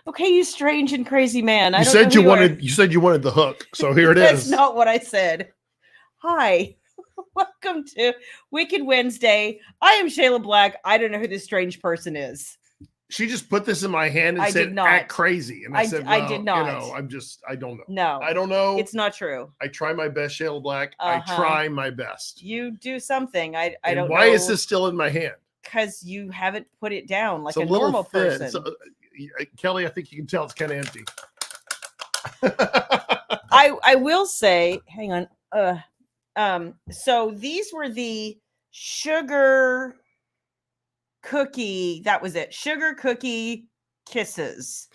Okay, you strange and crazy man. I You don't know said who you you are. wanted. You said you wanted the hook. So here it That's is. not what I said. Hi. Welcome to Wicked Wednesday. I am Shayla Black. I don't know who this strange person is. She just put this in my hand and I said, did "Act not. crazy," and I said, I "Well, did not. I don't know. No. I don't know. It's not true. I try my best, Shayla Black. I Uh-huh. try my best. You do something. I And don't know. why is this still in my hand? Because you haven't put it down like It's a a little normal thin. person. So, Kelly, I think you can tell it's kind of empty. I will say, hang on. So these were the sugar cookie. That was it. Sugar cookie kisses.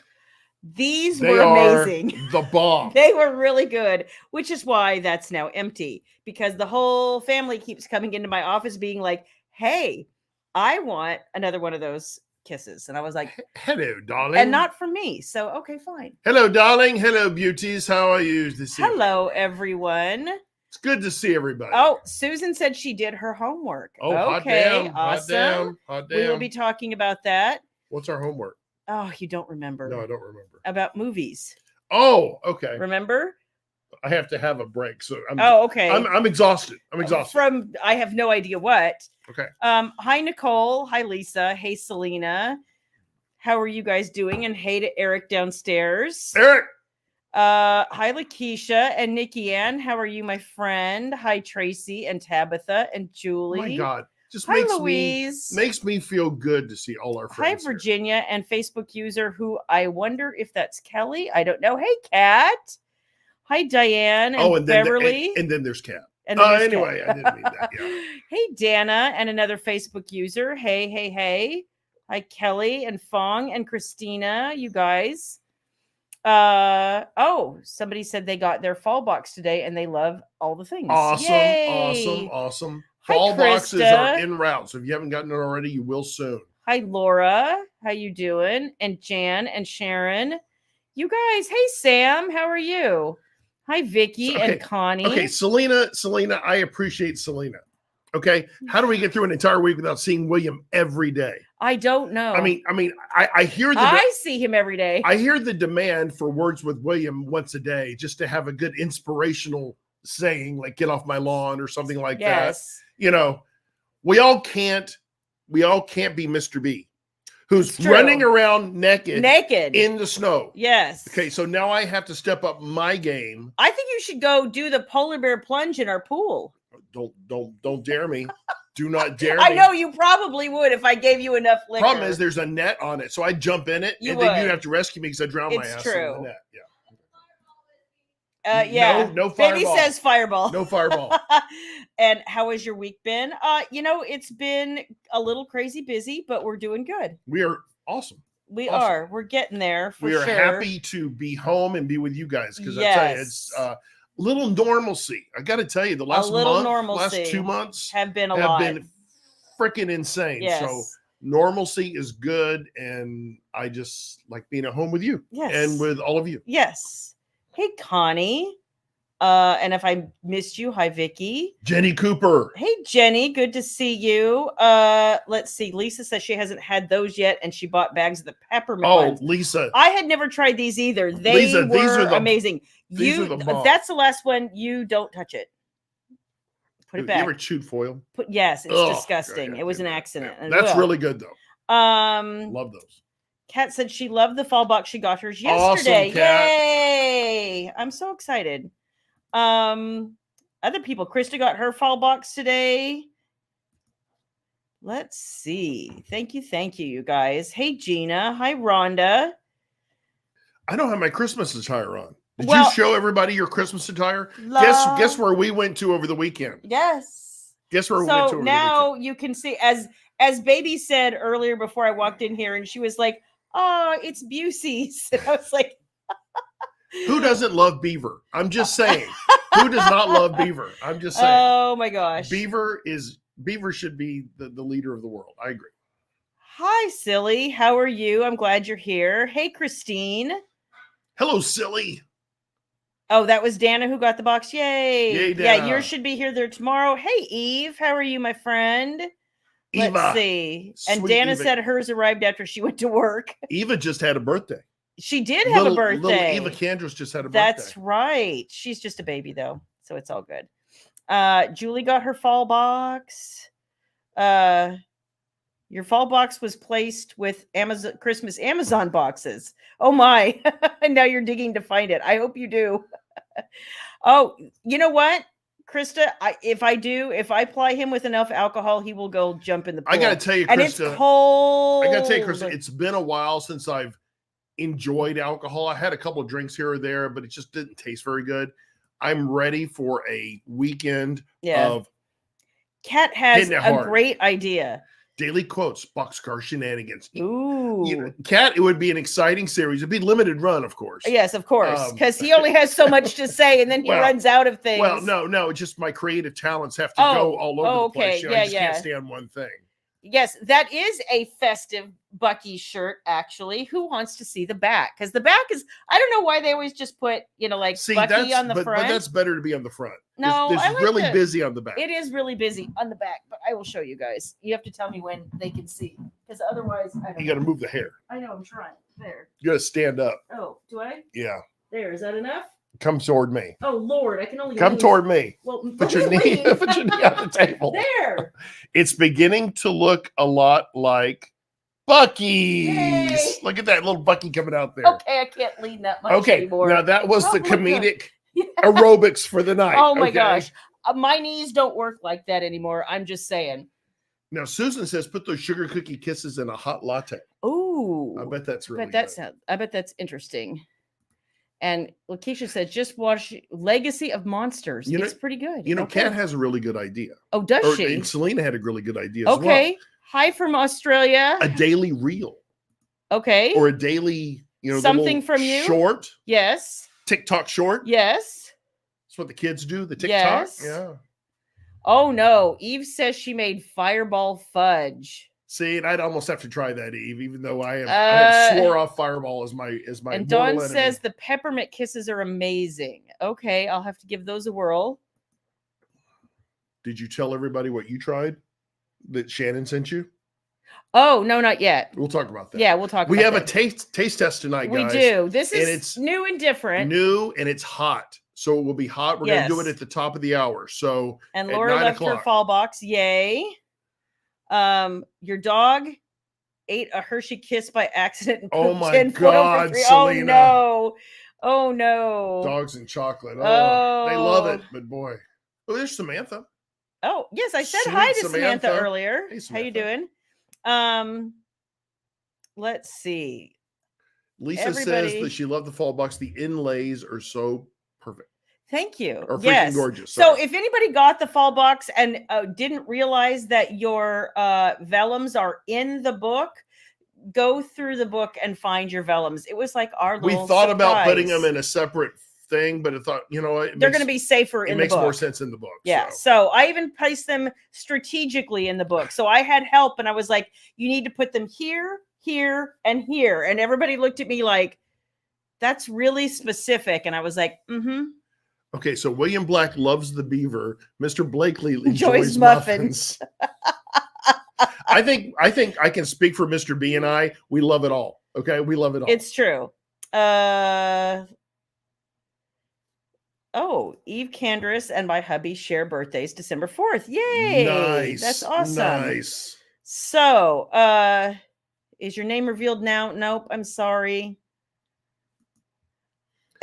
These They were are amazing. the bomb. They were really good, which is why that's now empty because the whole family keeps coming into my office being like, "Hey, I want another one of those kisses." And I was like, Hello, darling. and not from me. So, okay, fine. Hello, darling. Hello, beauties. How are you this evening? Hello, everyone. It's good to see everybody. Oh, Susan said she did her homework. Oh, okay, hot damn. awesome. Hot damn. Hot damn. We will be talking about that. What's our homework? Oh, you don't remember? No, I don't remember. About movies. Oh, okay. Remember? I have to have a break. So okay. I'm exhausted. I'm exhausted. From I have no idea what. Okay. Hi, Nicole. Hi, Lisa. Hey, Selena. How are you guys doing? And hey to Eric downstairs. Eric. Hi, Lakeisha and Nikki Ann. How are you, my friend? Hi, Tracy and Tabitha and Julie. Oh my God. Just Hi, Louise. makes me feel good to see all our friends. Hi, Virginia and Facebook user who I wonder if that's Kelly. I don't know. Hey, Kat. Hi, Diane and Beverly. And then there's Kat. And anyway, I didn't mean that. Yeah. Hey, Dana and another Facebook user. Hey. Hi, Kelly and Fong and Christina. You guys. Somebody said they got their fall box today and they love all the things. Awesome. Yay. Awesome. Hi, Fall boxes Krista. are en route. So if you haven't gotten it already, you will soon. Hi, Laura. How you doing? And Jan and Sharon. You guys. Hey, Sam. How are you? Hi, Vicky and Connie. Okay, Selena, I appreciate Selena. Okay, how do we get through an entire week without seeing William every day? I don't know. I hear I see him every day. I hear the demand for words with William once a day, just to have a good inspirational saying, like "get off my lawn" or something like that. You know, we all can't be Mr. B, who's running around naked in the snow. Yes. Okay, so now I have to step up my game. I think you should go do the polar bear plunge in our pool. Don't dare me. Do not dare me. I know you probably would if I gave you enough liquor. Problem is there's a net on it, so I jump in it, then you have to rescue me because I drown my ass in the net. Yeah. No fireball. Baby says fireball. No fireball. And how has your week been? It's been a little crazy busy, but we're doing good. We are awesome. We are. We're getting there for sure. We are happy to be home and be with you guys because I tell you, it's little normalcy. I got to tell you, the last last 2 months have been freaking insane. Yes. So normalcy is good, and I just like being at home with you and with all of you. Yes. Hey, Connie. And if I missed you, hi, Vicky. Jenny Cooper. Hey, Jenny. Good to see you. Let's see. Lisa says she hasn't had those yet, and she bought bags of the peppermint ones. Lisa. I had never tried these either. These are amazing. These are the bomb. That's the last one. You don't touch it. Put it back. You ever chewed foil? Yes, it's disgusting. It was an accident. Yeah. That's really good, though. Love those. Kat said she loved the fall box. She got hers yesterday. Awesome, Kat. Yay! I'm so excited. Other people. Krista got her fall box today. Let's see. Thank you, you guys. Hey, Gina. Hi, Rhonda. I don't have my Christmas attire on. Did you show everybody your Christmas attire? Guess where we went to over the weekend? Yes. Guess where we went to over the weekend? So now you can see, as Baby said earlier before I walked in here, and she was like, "Oh, it's Busey's." And I was like, who doesn't love Beaver? I'm just saying. Who does not love Beaver? I'm just saying. Oh my gosh. Beaver should be the leader of the world. I agree. Hi, Silly. How are you? I'm glad you're here. Hey, Christine. Hello, Silly. Oh, that was Dana who got the box. Yay. Yay, Dana. Yeah, yours should be here there tomorrow. Hey, Eve. How are you, my friend? Eva. Let's see. And Dana said hers arrived after she went to work. Eva just had a birthday. She did have a birthday. Little Eva Candra's just had a birthday. That's right. She's just a baby though, so it's all good. Julie got her fall box. Your fall box was placed with Christmas Amazon boxes. Oh my. Now you're digging to find it. I hope you do. Oh, you know what, Krista? If I ply him with enough alcohol, he will go jump in the pool. I got to tell you, Krista. And it's cold. I got to tell you, Krista, it's been a while since I've enjoyed alcohol. I had a couple of drinks here or there, but it just didn't taste very good. I'm ready for a weekend of. Kat has a great idea. Daily quotes, boxcar shenanigans. Ooh. Kat, it would be an exciting series. It'd be limited run, of course. Yes, of course. Because he only has so much to say and then he runs out of things. Well, no, just my creative talents have to go all over the place. I just can't stand one thing. Yes, that is a festive Bucky shirt, actually. Who wants to see the back? Because the back is, I don't know why they always just put, Bucky on the front. But that's better to be on the front. No, this is really busy on the back. It is really busy on the back, but I will show you guys. You have to tell me when they can see. Because otherwise, you got to move the hair. I know, I'm trying. There. You got to stand up. Oh, do I? Yeah. There, is that enough? Come toward me. Oh, Lord, I can only come toward me. Well, put your knee on the table. There. It's beginning to look a lot like Bucky's. Yay. Look at that little Bucky coming out there. Okay, I can't lean that much anymore. Now that was the comedic aerobics for the night. Oh my gosh. My knees don't work like that anymore. I'm just saying. Now, Susan says, put those sugar cookie kisses in a hot latte. Ooh. I bet that's really I bet that's interesting. And Lakeisha says, just watch Legacy of Monsters. It's pretty good. Kat has a really good idea. Oh, does she? And Selena had a really good idea as well. Okay. Hi from Australia. A daily reel. Okay. Or a daily, something from you. Short. Yes. TikTok short. Yes. That's what the kids do, the TikTok. Yes. Yeah. Oh, no. Eve says she made Fireball fudge. See, and I'd almost have to try that, Eve, even though I have swore off Fireball as my And Dawn says the peppermint kisses are amazing. Okay, I'll have to give those a whirl. Did you tell everybody what you tried that Shannon sent you? Oh, no, not yet. We'll talk about that. Yeah, we'll talk about that. We have a taste test tonight, guys. We do. This is new and different. New, and it's hot. So it will be hot. We're going to do it at the top of the hour. So and Laura left her fall box. Yay. Your dog ate a Hershey Kiss by accident. And oh my God, Selena. Oh no. Dogs and chocolate. Oh, they love it. But boy. Oh, there's Samantha. Oh, yes. I said hi to Samantha earlier. Hey, Samantha. How you doing? Let's see. Lisa says that she loved the fall box. The inlays are so perfect. Thank you. Or freaking gorgeous. Sorry. So if anybody got the fall box and didn't realize that your vellums are in the book, go through the book and find your vellums. It was like our little We thought surprise. About putting them in a separate thing, but I thought, they're going to be safer in the book. It makes more sense in the book. Yeah. So I even placed them strategically in the book. So I had help and I was like, you need to put them here, here, and here. And everybody looked at me like, that's really specific. And I was like, Okay, so William Black loves the beaver. Mr. Blakely enjoys muffins. I think I can speak for Mr. B and I. We love it all. Okay, we love it all. It's true. Eve Candrass and my hubby share birthdays December 4th. Yay! Nice. That's awesome. Nice. So, is your name revealed now? Nope. I'm sorry.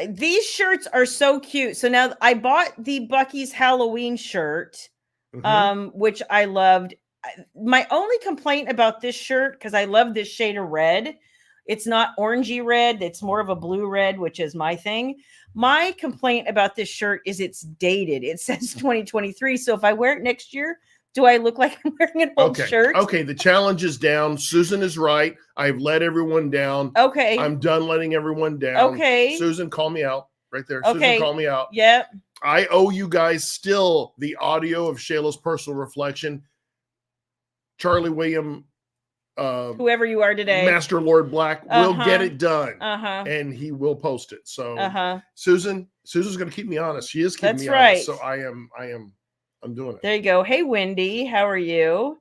These shirts are so cute. So now I bought the Bucky's Halloween shirt, which I loved. My only complaint about this shirt, because I love this shade of red, it's not orangey red. It's more of a blue red, which is my thing. My complaint about this shirt is it's dated. It says 2023. So if I wear it next year, do I look like I'm wearing an old shirt? Okay, the challenge is down. Susan is right. I've let everyone down. Okay. I'm done letting everyone down. Okay. Susan, call me out right there. Okay. Susan, call me out. Yep. I owe you guys still the audio of Shayla's personal reflection. Charlie William, whoever you are today, Master Lord Black will get it done. And he will post it. So Susan's going to keep me honest. She is keeping me honest. So I'm doing it. There you go. Hey, Wendy, how are you?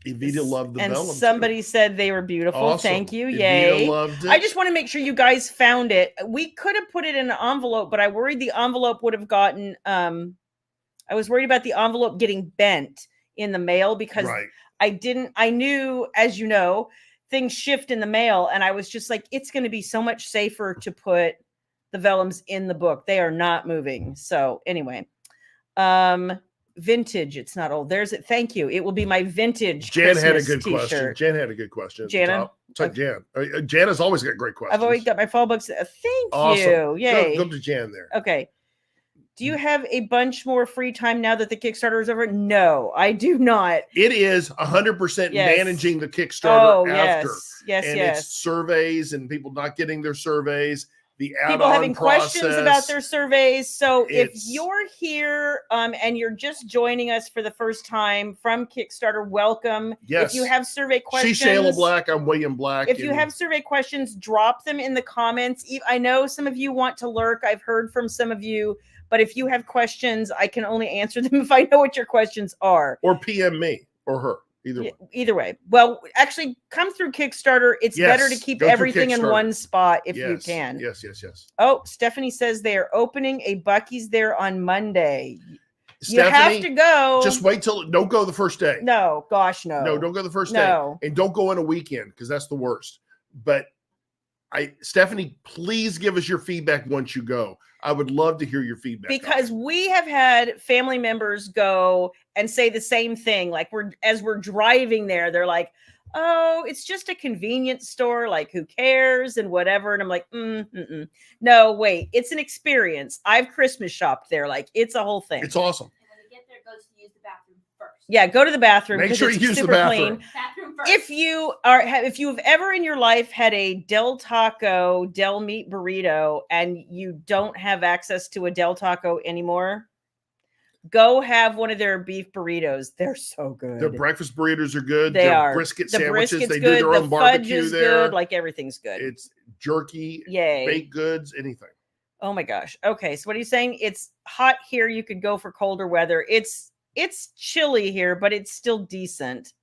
Evita loved the and vellum. Somebody said they were beautiful. Awesome. Thank you. Evita Yay. loved it. I just want to make sure you guys found it. We could have put it in an envelope, but I worried the envelope would have gotten I was worried about the envelope getting bent in the mail because I knew, as you know, things shift in the mail, and I was just like, it's going to be so much safer to put the vellums in the book. They are not moving. So anyway, vintage, it's not old. There's it. Thank you. It will be my vintage Jan Christmas had a good t-shirt. question. Jan had a good question. Jana? Jan. Jan has always got great questions. I've always got my fall books. Thank awesome. you. Yay. Go to Jan there. Okay. Do you have a bunch more free time now that the Kickstarter is over? No, I do not. It is 100% managing the Kickstarter after. Yes. It's surveys and people not getting their surveys. The add-on people having process. questions about their surveys. So if you're here and you're just joining us for the first time from Kickstarter, welcome. Yes. If you have survey questions, she's Shayla Black, I'm William Black. If you have survey questions, drop them in the comments. I know some of you want to lurk. I've heard from some of you, but if you have questions, I can only answer them if I know what your questions are. Or PM me or her. Either way. Well, actually, come through Kickstarter. It's better to keep everything in one spot if you can. Yes. Oh, Stephanie says they are opening a Buc-ee's there on Monday. Stephanie, you have to go. Just wait don't go the first day. No, gosh, no. No, don't go the first day. And don't go on a weekend because that's the worst. But Stephanie, please give us your feedback once you go. I would love to hear your feedback. Because we have had family members go and say the same thing. Like as we're driving there, they're like, oh, it's just a convenience store. Like, who cares and whatever. And I'm like, no, wait, it's an experience. I've Christmas shopped there. Like, it's a whole thing. It's awesome. And when you get there, go to use the bathroom first. Yeah, go to the bathroom. Make sure you use the bathroom. Bathroom first. If you've ever in your life had a Del Taco Del Meat burrito and you don't have access to a Del Taco anymore, go have one of their beef burritos. They're so good. Their breakfast burritos are good. They are. Brisket the sandwiches. They good. do their own barbecue is there. Good. Like, everything's good. It's jerky, yay, baked goods, anything. Oh my gosh. Okay, so what are you saying? It's hot here. You could go for colder weather. It's chilly here, but it's still decent.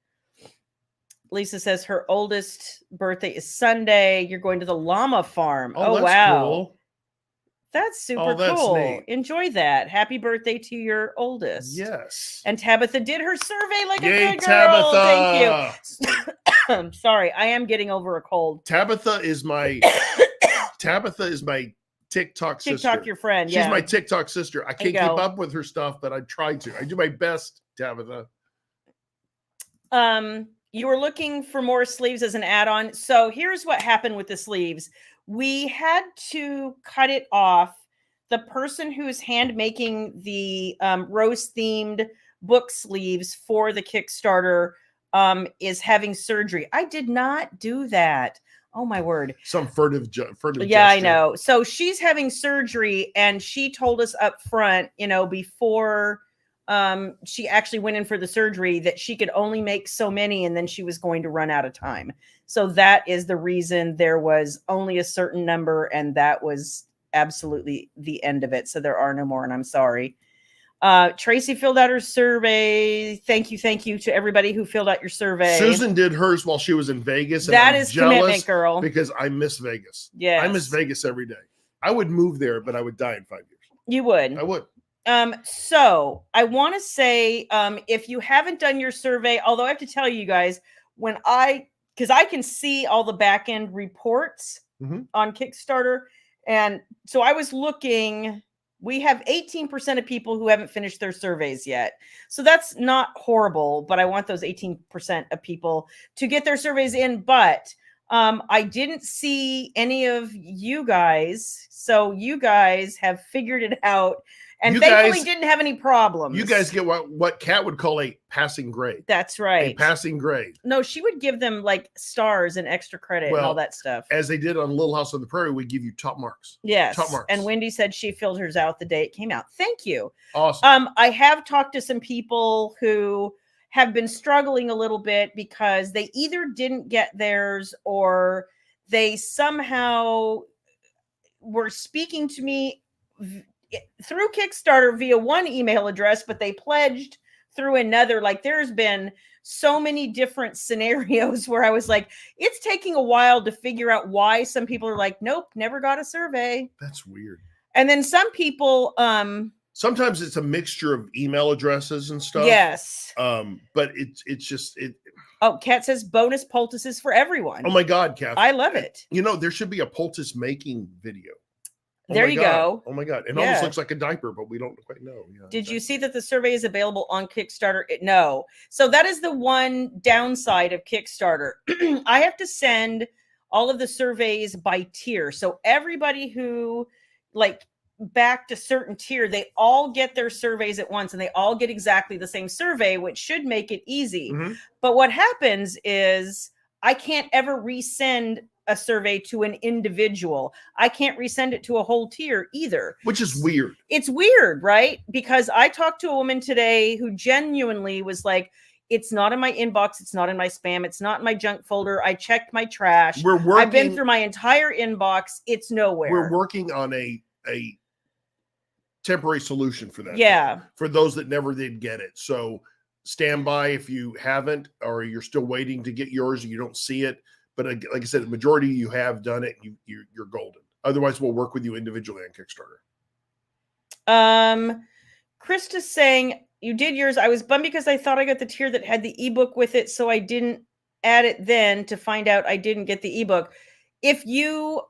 Lisa says her oldest birthday is Sunday. You're going to the llama farm. Oh, that's wow. Cool. That's super cool. Neat. Enjoy that. Happy birthday to your oldest. Yes. And Tabitha did her survey like Yay, a good girl. Tabitha. Thank you. I'm sorry. I am getting over a cold. Tabitha is my TikTok sister. TikTok, your friend. She's my TikTok sister. I can't keep up with her stuff, but I try to. I do my best, Tabitha. You were looking for more sleeves as an add-on. So here's what happened with the sleeves. We had to cut it off. The person who's hand making the rose-themed book sleeves for the Kickstarter is having surgery. I did not do that. Oh my word. Some furtive yeah, gesture. I know. So she's having surgery, and she told us up front, before she actually went in for the surgery, that she could only make so many, and then she was going to run out of time. So that is the reason there was only a certain number, and that was absolutely the end of it. So there are no more, and I'm sorry. Tracy filled out her survey. Thank you to everybody who filled out your survey. Susan did hers while she was in Vegas. And that is commitment, girl. Because I miss Vegas. Yeah, I miss Vegas every day. I would move there, but I would die in 5 years. You would. I would. So I want to say, if you haven't done your survey, although I have to tell you guys, because I can see all the back end reports on Kickstarter. And so I was looking, we have 18% of people who haven't finished their surveys yet. So that's not horrible, but I want those 18% of people to get their surveys in. But I didn't see any of you guys. So you guys have figured it out. And thankfully didn't have any problems. You guys get what Kat would call a passing grade. That's right. A passing grade. No, she would give them like stars and extra credit and all that stuff. As they did on Little House on the Prairie, we give you top marks. Yes. Top marks. And Wendy said she filled hers out the day it came out. Thank you. Awesome. I have talked to some people who have been struggling a little bit because they either didn't get theirs or they somehow were speaking to me through Kickstarter via one email address, but they pledged through another. Like, there's been so many different scenarios where I was like, it's taking a while to figure out why some people are like, nope, never got a survey. That's weird. And then some people, sometimes it's a mixture of email addresses and stuff. Yes. But it's just it. Oh, Kat says bonus poultices for everyone. Oh my God, Kat. I love it. You know, there should be a poultice making video. There you go. Oh my God. It almost looks like a diaper, but we don't quite know. Yeah, Did you see that the survey is available on Kickstarter? No. So that is the one downside of Kickstarter. I have to send all of the surveys by tier. So everybody who like backed a certain tier, they all get their surveys at once and they all get exactly the same survey, which should make it easy. Mm-hmm. But what happens is I can't ever resend a survey to an individual. I can't resend it to a whole tier either. Which is weird. It's weird, right? Because I talked to a woman today who genuinely was like, it's not in my inbox. It's not in my spam. It's not in my junk folder. I checked my trash. I've been through my entire inbox. It's nowhere. We're working on a temporary solution for that. Yeah. For those that never did get it. So stand by if you haven't, or you're still waiting to get yours and you don't see it. But like I said, the majority of you have done it. You're golden. Otherwise, we'll work with you individually on Kickstarter. Krista's saying, you did yours. I was bummed because I thought I got the tier that had the ebook with it, so I didn't add it then to find out I didn't get the ebook. If you,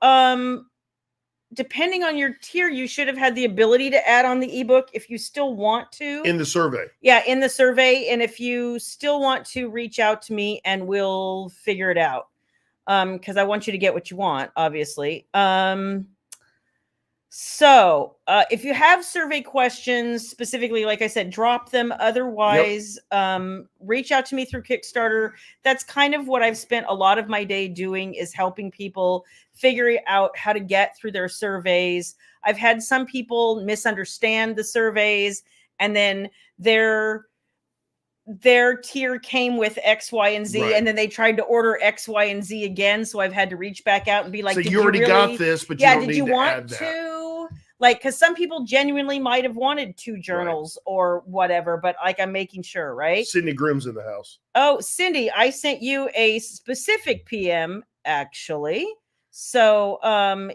depending on your tier, you should have had the ability to add on the ebook if you still want to. In the survey. Yeah, in the survey. And if you still want to reach out to me and we'll figure it out. Because I want you to get what you want, obviously. So if you have survey questions specifically, like I said, drop them. Otherwise, reach out to me through Kickstarter. That's kind of what I've spent a lot of my day doing, is helping people figure out how to get through their surveys. I've had some people misunderstand the surveys, and then their tier came with X, Y, and Z, and then they tried to order X, Y, and Z again. So I've had to reach back out and be like, so you already got this, but you don't need to add that. Like, because some people genuinely might have wanted 2 journals or whatever, but like, I'm making sure, right? Cindy Grimm's in the house. Oh, Cindy, I sent you a specific PM, actually. So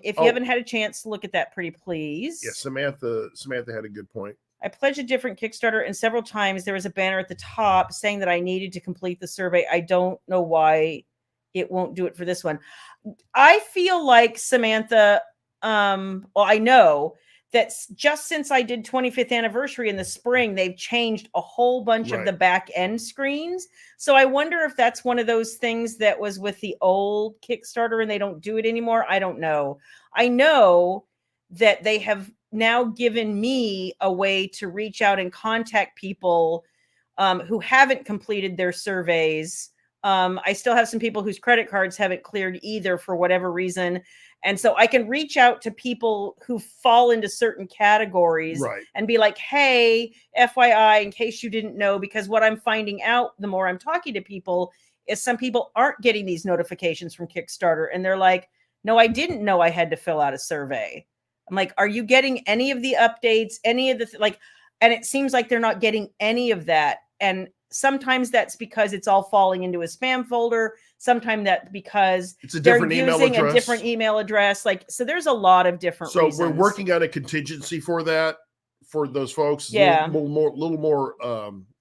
if you haven't had a chance to look at that, pretty please. Yeah, Samantha had a good point. I pledged a different Kickstarter, and several times there was a banner at the top saying that I needed to complete the survey. I don't know why it won't do it for this one. I feel like, Samantha, I know that just since I did 25th anniversary in the spring, they've changed a whole bunch of the back end screens. So I wonder if that's one of those things that was with the old Kickstarter and they don't do it anymore. I don't know. I know that they have now given me a way to reach out and contact people who haven't completed their surveys. I still have some people whose credit cards haven't cleared either for whatever reason. And so I can reach out to people who fall into certain categories and be like, hey, FYI, in case you didn't know, because what I'm finding out the more I'm talking to people is some people aren't getting these notifications from Kickstarter. And they're like, no, I didn't know I had to fill out a survey. I'm like, are you getting any of the updates, any of the and it seems like they're not getting any of that. And sometimes that's because it's all falling into a spam folder. Sometimes that's because it's a different using a different email address. Like, so there's a lot of different reasons. We're working on a contingency for that, for those folks. Yeah. A little more,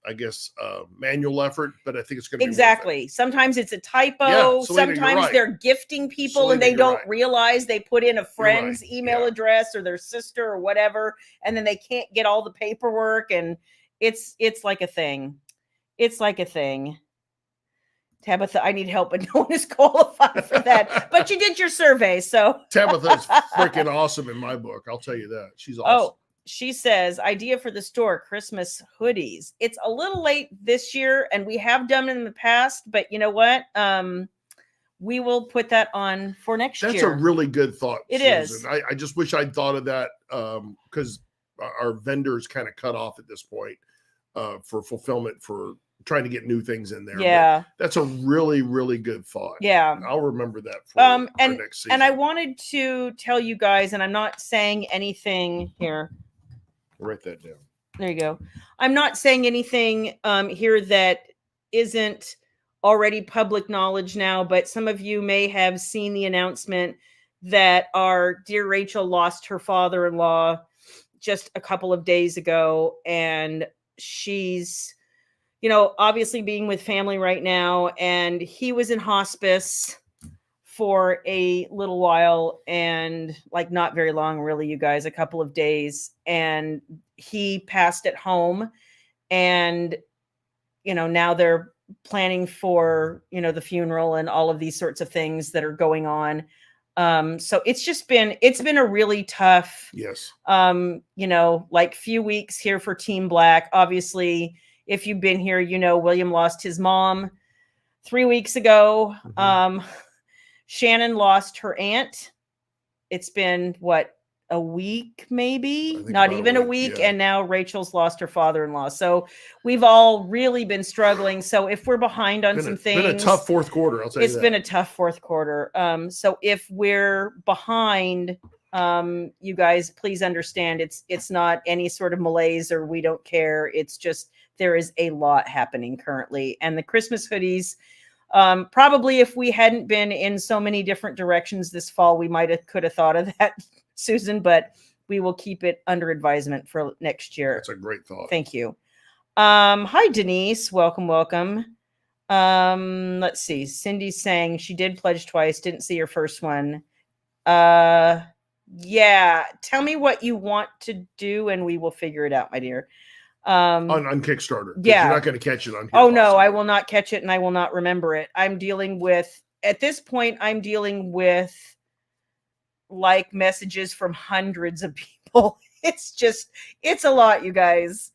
I guess, manual effort, but I think it's going to be exactly. Sometimes it's a typo. Yeah, Selena, sometimes they're gifting people Selena, and they don't right. realize they put in a friend's email address or their sister or whatever, and then they can't get all the paperwork, and it's like a thing. It's like a thing. Tabitha, I need help, but no one is qualified for that. But you did your survey, so Tabitha's freaking awesome in my book. I'll tell you that. She's awesome. Oh, she says, idea for the store, Christmas hoodies. It's a little late this year, and we have done it in the past, but you know what? We will put that on for next year. That's a really good thought. It Susan. is. I just wish I'd thought of that because our vendors kind of cut off at this point for fulfillment, for trying to get new things in there. Yeah. But that's a really, really good thought. Yeah. I'll remember that for next season. And I wanted to tell you guys, and I'm not saying anything here. Write that down. There you go. I'm not saying anything here that isn't already public knowledge now, but some of you may have seen the announcement that our dear Rachel lost her father-in-law just a couple of days ago. And she's, obviously being with family right now. And he was in hospice for a little while, and like not very long, really, you guys, a couple of days. And he passed at home. And, now they're planning for, the funeral and all of these sorts of things that are going on. So it's been a really tough, yes, like few weeks here for Team Black. Obviously, if you've been here, William lost his mom 3 weeks ago. Shannon lost her aunt. It's been a week, maybe not even a week. Yeah. And now Rachel's lost her father-in-law. So we've all really been struggling. So if we're behind on some things, it's been a tough fourth quarter. I'll tell you that. It's been a tough fourth quarter. So if we're behind, you guys, please understand it's not any sort of malaise or we don't care. It's just, there is a lot happening currently. And the Christmas hoodies, probably if we hadn't been in so many different directions this fall, we could have thought of that, Susan, but we will keep it under advisement for next year. That's a great thought. Thank you. Hi, Denise. Welcome. Let's see. Cindy's saying she did pledge twice, didn't see her first one. Yeah. Tell me what you want to do and we will figure it out, my dear. On Kickstarter. Yeah. You're not going to catch it on here. Oh, no, I will not catch it and I will not remember it. At this point, I'm dealing with like messages from hundreds of people. It's a lot, you guys.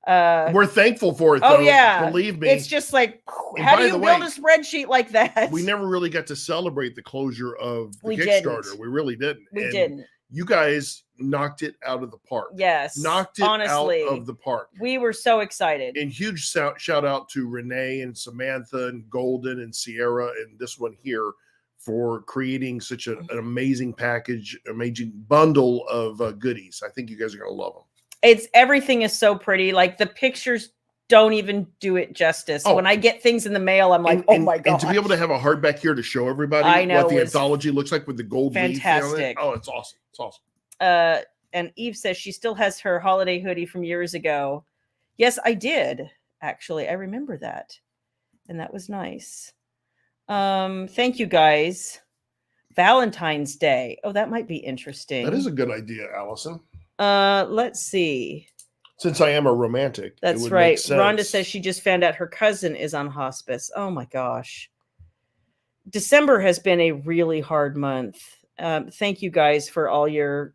We're thankful for it, though. Oh, yeah. Believe me. It's just like, how do you build a spreadsheet like that? We never really got to celebrate the closure of the Kickstarter. Didn't. We really didn't. We didn't. You guys knocked it out of the park. Yes. Knocked it honestly, out of the park. We were so excited. And huge shout out to Renee and Samantha and Golden and Sierra and this one here for creating such an amazing package, amazing bundle of goodies. I think you guys are going to love them. Everything is so pretty. Like the pictures don't even do it justice. When I get things in the mail, I'm like, oh my God. And to be able to have a hardback here to show everybody what the anthology looks like with the gold fantastic leaf on it. Oh, it's awesome. It's awesome. And Eve says she still has her holiday hoodie from years ago. Yes, I did. Actually, I remember that. And that was nice. Thank you guys. Valentine's Day. Oh, that might be interesting. That is a good idea, Allison. Let's see. Since I am a romantic. That's right. Rhonda says she just found out her cousin is on hospice. Oh my gosh. December has been a really hard month. Thank you guys for all your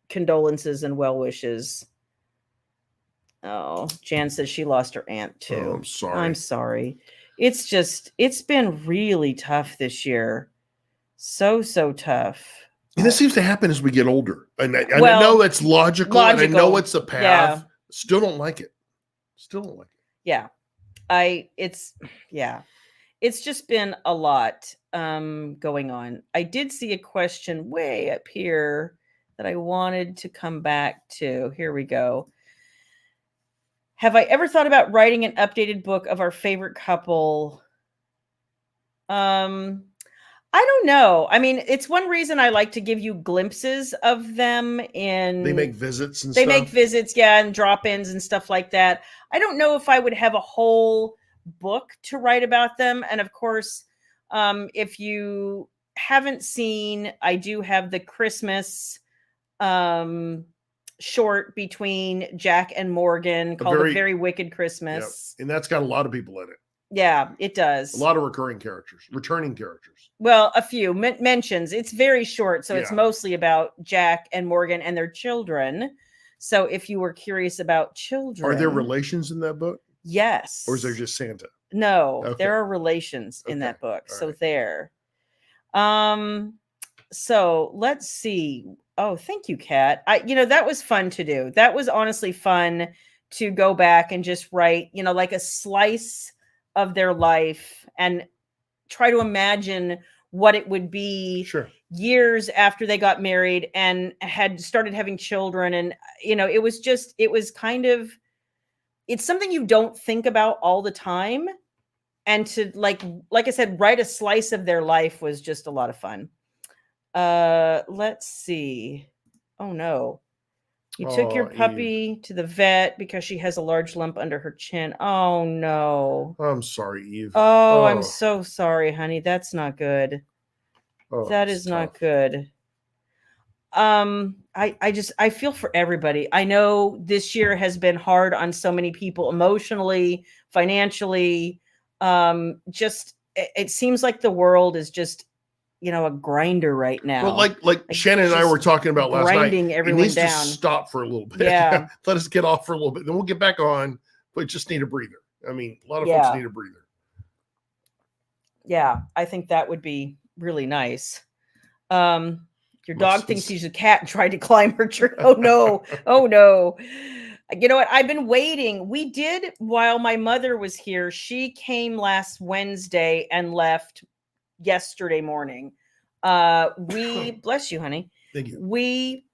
condolences and well wishes. Oh, Jan says she lost her aunt too. Oh, I'm sorry. I'm sorry. It's been really tough this year. So tough. And this seems to happen as we get older. And I know it's logical and I know it's a path. Yeah. Still don't like it. Yeah. It's just been a lot going on. I did see a question way up here that I wanted to come back to. Here we go. Have I ever thought about writing an updated book of our favorite couple? I don't know. I mean, it's one reason I like to give you glimpses of them They make visits and they stuff. make visits, yeah, and drop-ins and stuff like that. I don't know if I would have a whole book to write about them. And of course, if you haven't seen, I do have the Christmas short between Jack and Morgan called A Very Wicked Christmas. Yep. And that's got a lot of people in it. Yeah, it does. A lot of returning characters. Well, a few mentions. It's very short, so it's mostly about Jack and Morgan and their children. So if you were curious about children. Are there relations in that book? Yes. Or is there just Santa? No, there are relations in that book. All so right. There. So let's see. Oh, thank you, Kat. That was fun to do. That was honestly fun to go back and just write, like a slice of their life and try to imagine what it would be years after they got married and had started having children. And, it was kind of it's something you don't think about all the time. And to like I said, write a slice of their life was just a lot of fun. Let's see. Oh no. You took your puppy to the vet because she has a large lump under her chin. Oh no. I'm sorry, Eve. Oh, I'm so sorry, honey. That's not good. That is not tough. good. I feel for everybody. I know this year has been hard on so many people emotionally, financially. Just it seems like the world is just, a grinder right now. Well, like Shannon and I were talking about last night, grinding everyone it needs down. to stop for a little bit. Yeah. Let us get off for a little bit, then we'll get back on. But just need a breather. I mean, a lot of folks need a breather. Yeah, I think that would be really nice. Your dog thinks he's a cat and tried to climb her tree. Oh no. Oh no. You know what? I've been waiting. We did while my mother was here. She came last Wednesday and left yesterday morning. We bless you, honey. Thank you. We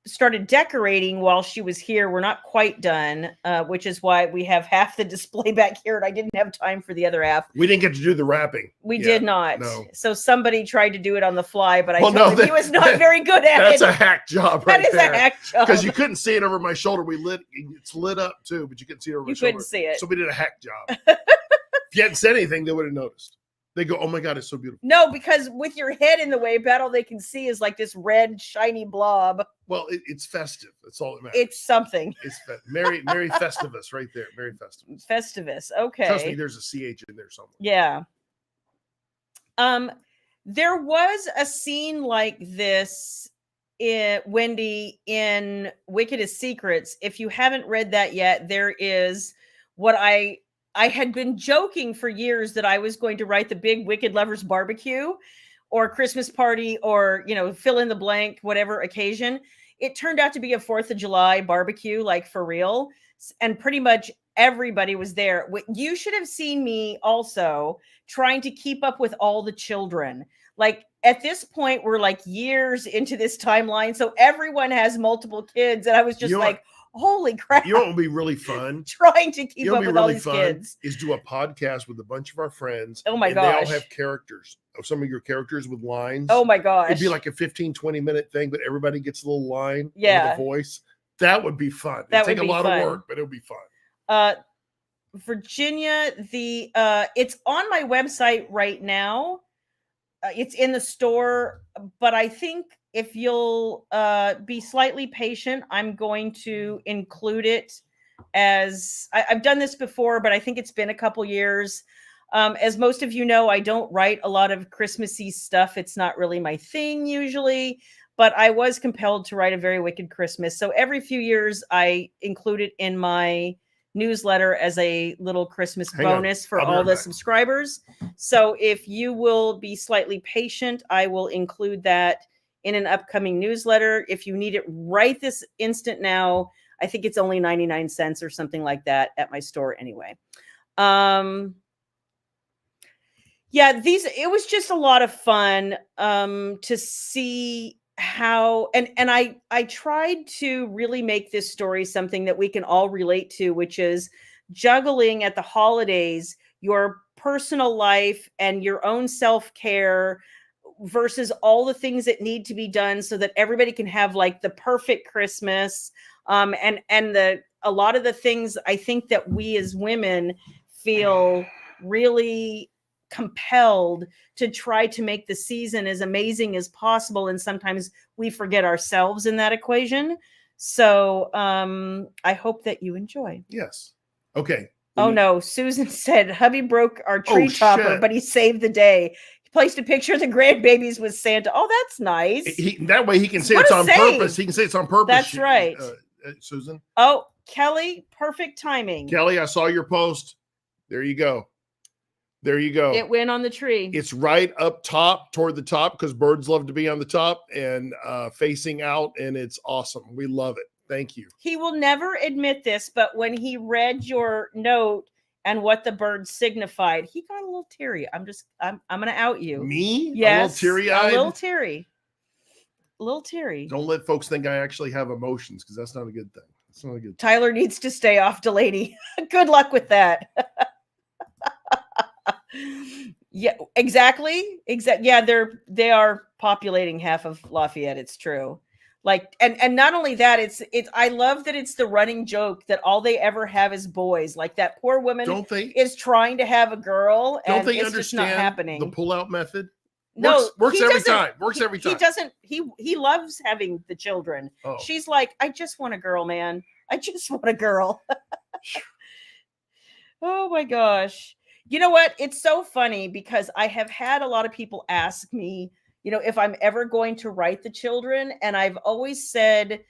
started decorating while she was here. We're not quite done, which is why we have half the display back here, and I didn't have time for the other half. We didn't get to do the wrapping. We did not. No. So somebody tried to do it on the fly, but I told him he was not very good at That's it. a hack job right That is there. a hack job. Because you couldn't see it over my shoulder. It's lit up too, but you couldn't see it over my shoulder. You couldn't see it. So we did a hack job. If you hadn't said anything, they would have noticed. They go, oh my God, it's so beautiful. No, because with your head in the way, about all they can see is like this red, shiny blob. Well, it's festive. That's all that matters. It's something. It's Merry Festivus right there. Merry Festivus. Festivus. Okay. Trust me, there's a CH in there somewhere. Yeah. There was a scene like this Wendy, in Wickedest Secrets. If you haven't read that yet, there is what I had been joking for years that I was going to write the big Wicked Lovers barbecue or Christmas party or, fill in the blank, whatever occasion. It turned out to be a 4th of July barbecue, like for real. And pretty much everybody was there. You should have seen me also trying to keep up with all the children. Like at this point, we're like years into this timeline. So everyone has multiple kids. And I was just holy crap. You know what would be really fun? Trying to keep up with all these kids. Is do a podcast with a bunch of our friends. Oh my gosh. They all have characters. Some of your characters with lines. Oh my gosh. It'd be like a 15, 20-minute thing, but everybody gets a little line. Yeah. With a voice. That would be fun. It'd take a lot of work, but it would be fun. Virginia, it's on my website right now. It's in the store, but I think if you'll be slightly patient, I'm going to include it as I've done this before, but I think it's been a couple years. As most of you know, I don't write a lot of Christmassy stuff. It's not really my thing usually, but I was compelled to write a very wicked Christmas. So every few years I include it in my newsletter as a little Christmas bonus for all the subscribers. So if you will be slightly patient, I will include that in an upcoming newsletter. If you need it right this instant now, I think it's only 99 cents or something like that at my store anyway. Yeah, it was just a lot of fun to see how, and I tried to really make this story something that we can all relate to, which is juggling at the holidays, your personal life and your own self-care versus all the things that need to be done so that everybody can have like the perfect Christmas. And a lot of the things I think that we as women feel really compelled to try to make the season as amazing as possible. And sometimes we forget ourselves in that equation. So I hope that you enjoy. Yes. Okay. Oh no. Susan said hubby broke our tree topper, but he saved the day. He placed a picture of the grandbabies with Santa. Oh, that's nice. That way he can say it's on purpose. He can say it's on purpose. That's right. Susan. Oh, Kelly, perfect timing. Kelly, I saw your post. There you go. There you go. It went on the tree. It's right up top toward the top because birds love to be on the top and facing out. And it's awesome. We love it. Thank you. He will never admit this, but when he read your note and what the bird signified, he got a little teary. I'm going to out you. Me? Yes. A little teary-eyed? A little teary. A little teary. Don't let folks think I actually have emotions because that's not a good thing. It's not good. Tyler needs to stay off Delaney. Good luck with that. Yeah, exactly. Yeah, they are populating half of Lafayette. It's true. Like, and not only that, it's I love that it's the running joke that all they ever have is boys. Like that poor woman is trying to have a girl, and it's just not happening. The pull-out method? No, works every time. Works every time. He doesn't. He loves having the children. Oh. She's like, I just want a girl, man. I just want a girl. Oh my gosh. You know what? It's so funny because I have had a lot of people ask me, if I'm ever going to write the children. And I've always said,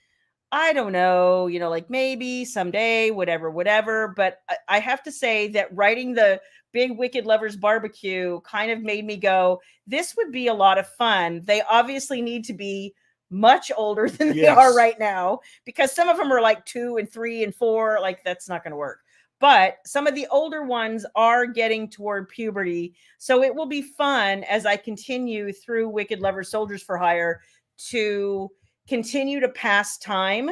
I don't know, like maybe someday, whatever. But I have to say that writing the Big Wicked Lovers Barbecue kind of made me go, this would be a lot of fun. They obviously need to be much older than they are right now, because some of them are like 2 and 3 and 4. Like, that's not going to work. But some of the older ones are getting toward puberty. So it will be fun as I continue through Wicked Lovers Soldiers for Hire to continue to pass time.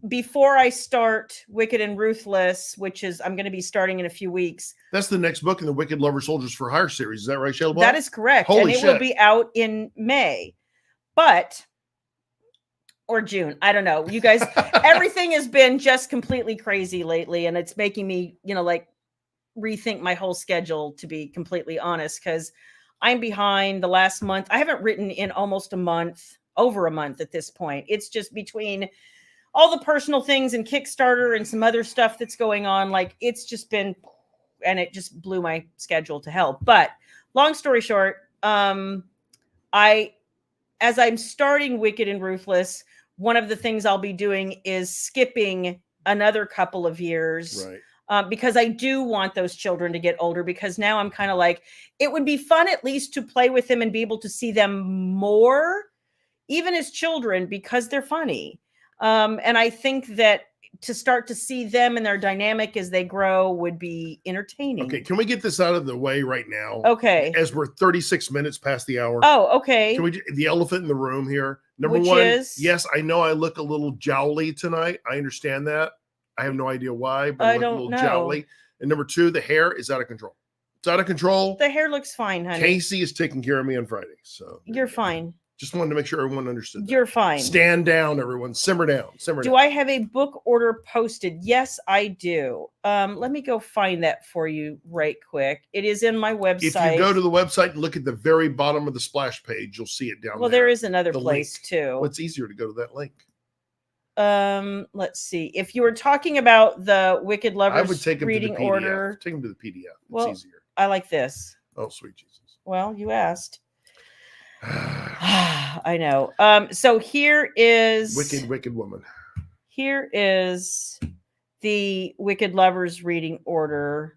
Before I start Wicked and Ruthless, which is I'm going to be starting in a few weeks. That's the next book in the Wicked Lovers Soldiers for Hire series. Is that right, Shayla? That is correct. Holy and it shit. will be out in May. Or June. I don't know. You guys, everything has been just completely crazy lately. And it's making me, like rethink my whole schedule, to be completely honest, because I'm behind the last month. I haven't written in almost over a month at this point. It's just between all the personal things and Kickstarter and some other stuff that's going on. Like, it's just been, and it just blew my schedule to hell. But long story short, as I'm starting Wicked and Ruthless, one of the things I'll be doing is skipping another couple of years, right? Because I do want those children to get older, because now I'm kind of like, it would be fun at least to play with them and be able to see them more, even as children, because they're funny. And I think that to start to see them and their dynamic as they grow would be entertaining. Okay, can we get this out of the way right now? Okay. As we're 36 minutes past the hour. Oh, okay. Can we the elephant in the room here? Number Which one, is? Yes, I know I look a little jowly tonight. I understand that. I have no idea why, but I look a little jowly. And number two, the hair is out of control. It's out of control. The hair looks fine, honey. Casey is taking care of me on Friday. So you're fine. Just wanted to make sure everyone understood that. You're fine. Stand down, everyone. Simmer down. Do I have a book order posted? Yes, I do. Let me go find that for you right quick. It is in my website. If you go to the website and look at the very bottom of the splash page, you'll see it down there. Well, there is another place too. Well, it's easier to go to that link. Let's see. If you were talking about the Wicked Lovers I would take them reading to the PDF. order, Take them to the PDF. It's well, easier. I like this. Oh, sweet Jesus. Well, you asked. I know. So here is Wicked woman. Here is the Wicked Lovers reading order,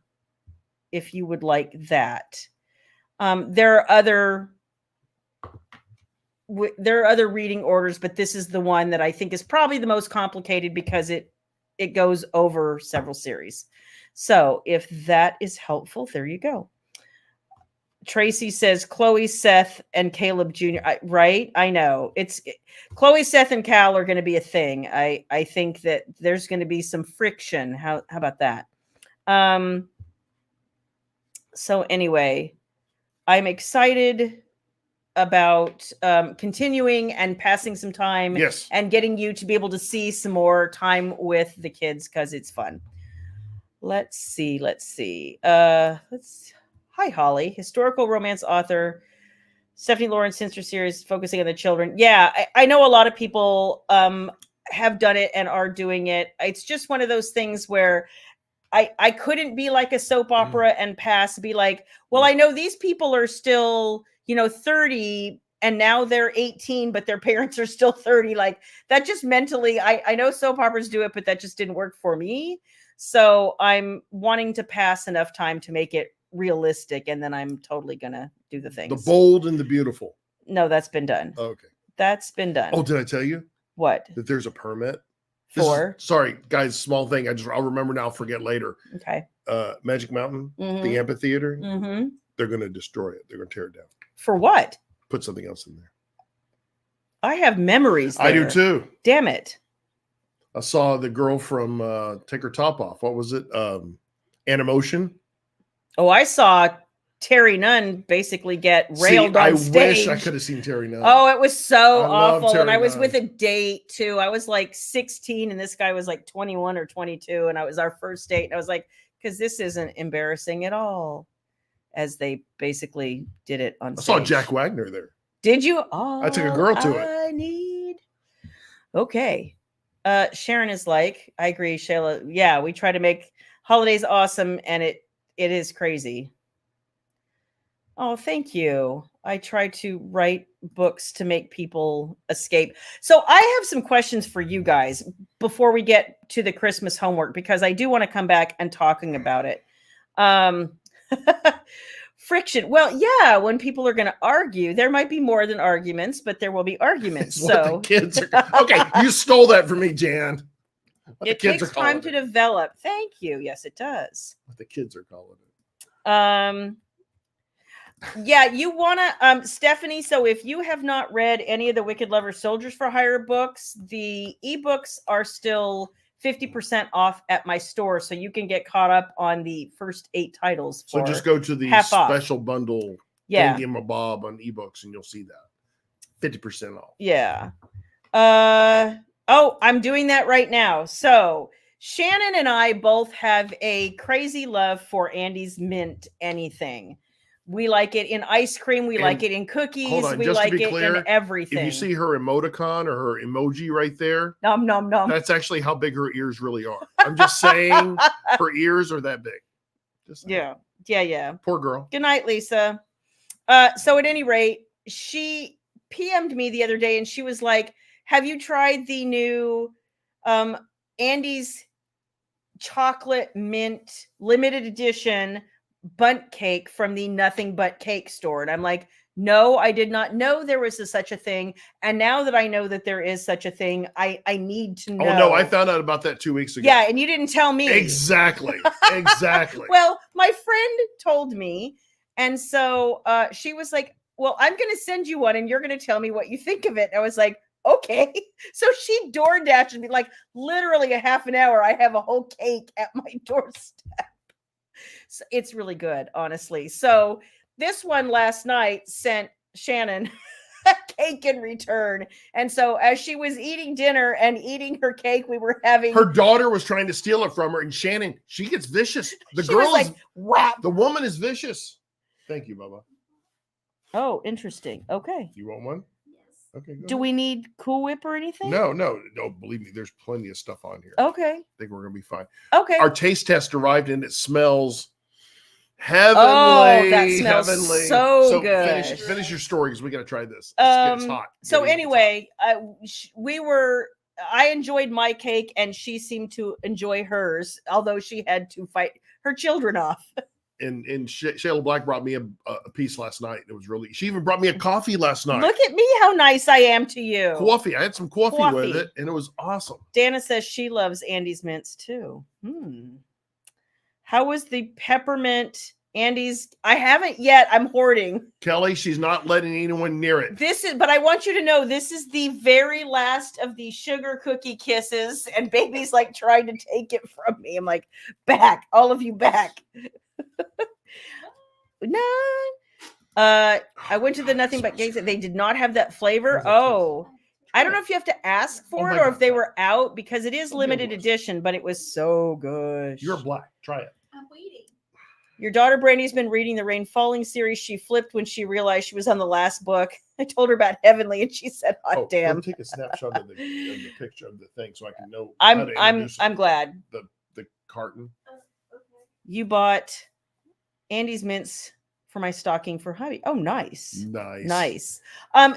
if you would like that. There are other reading orders, but this is the one that I think is probably the most complicated because it goes over several series. So if that is helpful, there you go. Tracy says Chloe, Seth, and Caleb Jr. Right? I know. Chloe, Seth, and Cal are going to be a thing. I think that there's going to be some friction. How about that? So anyway, I'm excited about continuing and passing some time. Yes. And getting you to be able to see some more time with the kids because it's fun. Let's see. Hi, Holly, historical romance author, Stephanie Lawrence Sinster series focusing on the children. Yeah, I know a lot of people have done it and are doing it. It's just one of those things where I couldn't be like a soap opera and be like, well, I know these people are still, 30 and now they're 18, but their parents are still 30. Like that just mentally, I know soap operas do it, but that just didn't work for me. So I'm wanting to pass enough time to make it realistic, and then I'm totally gonna do the things. The bold and the beautiful. No, that's been done. Okay. That's been done. Oh, did I tell you? What? That there's a permit for? Sorry, guys, small thing. I'll remember now, forget later. Okay. Magic Mountain, Mm-hmm. the amphitheater, mm-hmm. They're gonna destroy it. They're gonna tear it down. For what? Put something else in there. I have memories there. I do too. Damn it. I saw the girl from Take Her Top Off. What was it? Animotion. Oh, I saw Terry Nunn basically get railed on stage. I wish I could have seen Terry Nunn. Oh, it was so awful. And I was Nunn. with a date too. I was like 16 and this guy was like 21 or 22. And I was our first date. And I was like, because this isn't embarrassing at all. As they basically did it on stage. I saw Jack Wagner there. Did you? Oh, I took a girl to it. Okay. Sharon is like, I agree, Shayla. Yeah, we try to make holidays awesome, and it is crazy. Oh, thank you. I try to write books to make people escape. So I have some questions for you guys before we get to the Christmas homework, because I do want to come back and talking about it. Friction. Well, yeah, when people are going to argue, there might be more than arguments, but there will be arguments. So the kids are okay. You stole that from me, Jan. It takes time to develop. Thank you. Yes, it does. What the kids are calling it. Yeah, you want to, Stephanie. So if you have not read any of the Wicked Lover Soldiers for Hire books, the ebooks are still 50% off at my store, so you can get caught up on the first 8 titles. So just go to the special bundle thingamabob on ebooks, and you'll see that 50% off. Yeah. Oh, I'm doing that right now. So Shannon and I both have a crazy love for Andy's Mint anything. We like it in ice cream. We like it in cookies. We like it in everything. If you see her emoticon or her emoji right there, nom, nom, nom. That's actually how big her ears really are. I'm just saying her ears are that big. Yeah. Poor girl. Good night, Lisa. So at any rate, she PM'd me the other day and she was like, have you tried the new Andy's chocolate mint limited edition bundt cake from the Nothing But Cake store? And I'm like, no, I did not know there was such a thing. And now that I know that there is such a thing, I need to know. Oh, no, I found out about that 2 weeks ago. Yeah, and you didn't tell me. Exactly. Well, my friend told me. And so she was like, well, I'm going to send you one and you're going to tell me what you think of it. And I was like, okay. So she door dashed me like literally a half an hour. I have a whole cake at my doorstep. So it's really good, honestly. So this one last night sent Shannon a cake in return. And so as she was eating dinner and eating her cake, we were having... Her daughter was trying to steal it from her. And Shannon, she gets vicious. The she girl was like, whap. The woman is vicious. Thank you, Bubba. Oh, interesting. Okay. You want one? Okay. Do we need Cool Whip or anything? No. Believe me, there's plenty of stuff on here. Okay. I think we're gonna be fine. Okay. Our taste test arrived and it smells heavenly. Oh, that smells so good. Finish your story because we got to try this. It's hot. So anyway, I enjoyed my cake and she seemed to enjoy hers, although she had to fight her children off. And Shayla Black brought me a piece last night. It was really, she even brought me a coffee last night. Look at me, how nice I am to you. Coffee. I had some coffee with it and it was awesome. Dana says she loves Andy's mints too. How was the peppermint Andy's? I haven't yet. I'm hoarding. Kelly, she's not letting anyone near it. But I want you to know this is the very last of the sugar cookie kisses, and baby's like trying to take it from me. I'm like, back, all of you back. No. I went to the Nothing But Cakes. They did not have that flavor. Oh, I don't know if you have to ask for it or if they were out because it is limited edition, but it was so good. You're black. Try it. I'm waiting. Your daughter Brandy's been reading the Rain Falling series. She flipped when she realized she was on the last book. I told her about Heavenly and she said, "Hot damn." Take a snapshot of the picture of the thing so I can know. I'm glad. The carton. Okay. You bought Andy's mints for my stocking for hubby. Oh, nice.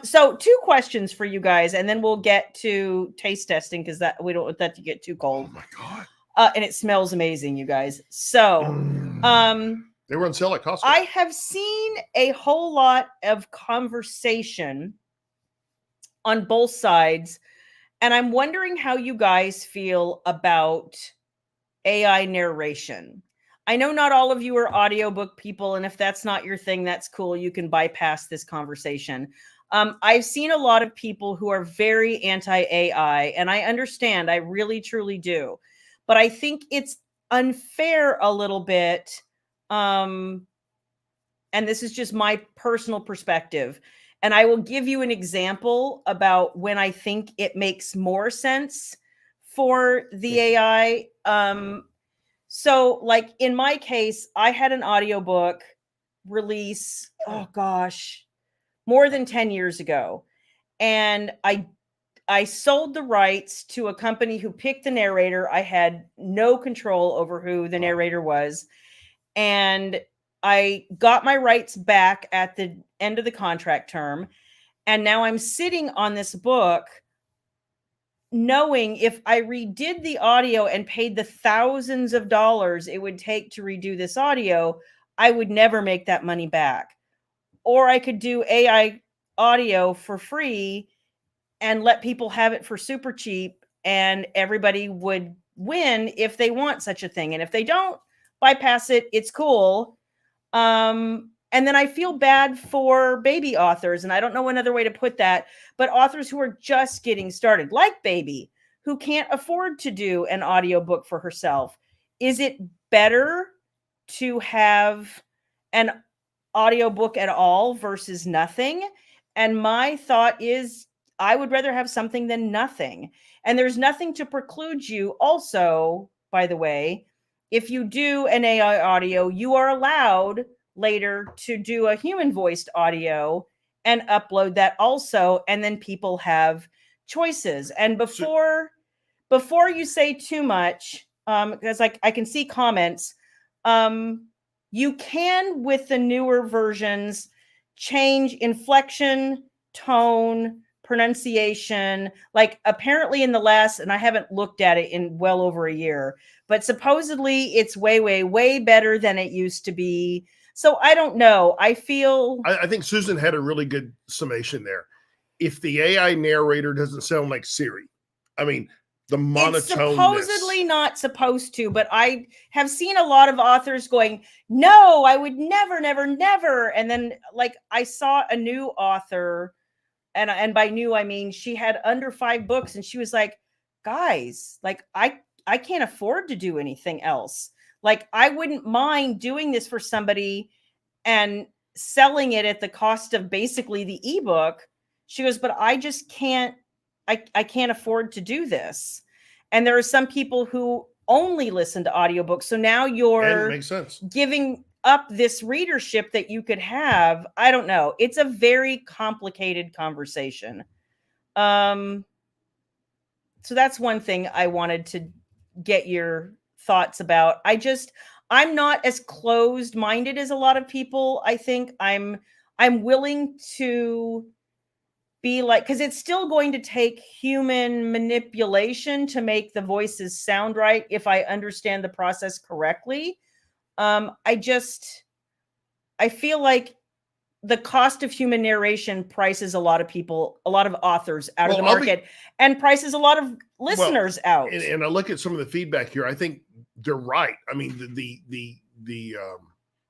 So 2 questions for you guys, and then we'll get to taste testing because that we don't want that to get too cold. Oh my god. And it smells amazing, you guys. So they were on sale at Costco. I have seen a whole lot of conversation on both sides, and I'm wondering how you guys feel about AI narration. I know not all of you are audiobook people, and if that's not your thing, that's cool. You can bypass this conversation. I've seen a lot of people who are very anti-AI, and I understand. I really, truly do. But I think it's unfair a little bit. And this is just my personal perspective. And I will give you an example about when I think it makes more sense for the AI. So like in my case, I had an audiobook release, oh gosh, more than 10 years ago. And I sold the rights to a company who picked the narrator. I had no control over who the narrator was. And I got my rights back at the end of the contract term. And now I'm sitting on this book knowing if I redid the audio and paid the thousands of dollars it would take to redo this audio, I would never make that money back. Or I could do AI audio for free and let people have it for super cheap, and everybody would win if they want such a thing. And if they don't, bypass it. It's cool. And then I feel bad for baby authors, and I don't know another way to put that, but authors who are just getting started, like Baby, who can't afford to do an audiobook for herself. Is it better to have an audiobook at all versus nothing? And my thought is I would rather have something than nothing. And there's nothing to preclude you also, by the way, if you do an AI audio, you are allowed later to do a human voiced audio and upload that also, and then people have choices. And before you say too much, because like I can see comments, you can, with the newer versions, change inflection, tone, pronunciation. Like apparently in the last, and I haven't looked at it in well over a year, but supposedly it's way, way, way better than it used to be. So I don't know. I think Susan had a really good summation there. If the AI narrator doesn't sound like Siri, I mean, the monotone. It's supposedly not supposed to, but I have seen a lot of authors going, no, I would never, never, never. And then like I saw a new author, and by new, I mean, she had under 5 books, and she was like, guys, like I can't afford to do anything else. Like I wouldn't mind doing this for somebody and selling it at the cost of basically the ebook. She goes, but I just can't, I can't afford to do this. And there are some people who only listen to audiobooks. So now you're makes sense. Giving up this readership that you could have. I don't know. It's a very complicated conversation. So that's one thing I wanted to get your thoughts about. I'm not as closed-minded as a lot of people. I think I'm willing to be like, because it's still going to take human manipulation to make the voices sound right if I understand the process correctly. I feel like the cost of human narration prices a lot of people, a lot of authors out of the market, and prices a lot of listeners out. And I look at some of the feedback here. I think they're right. I mean,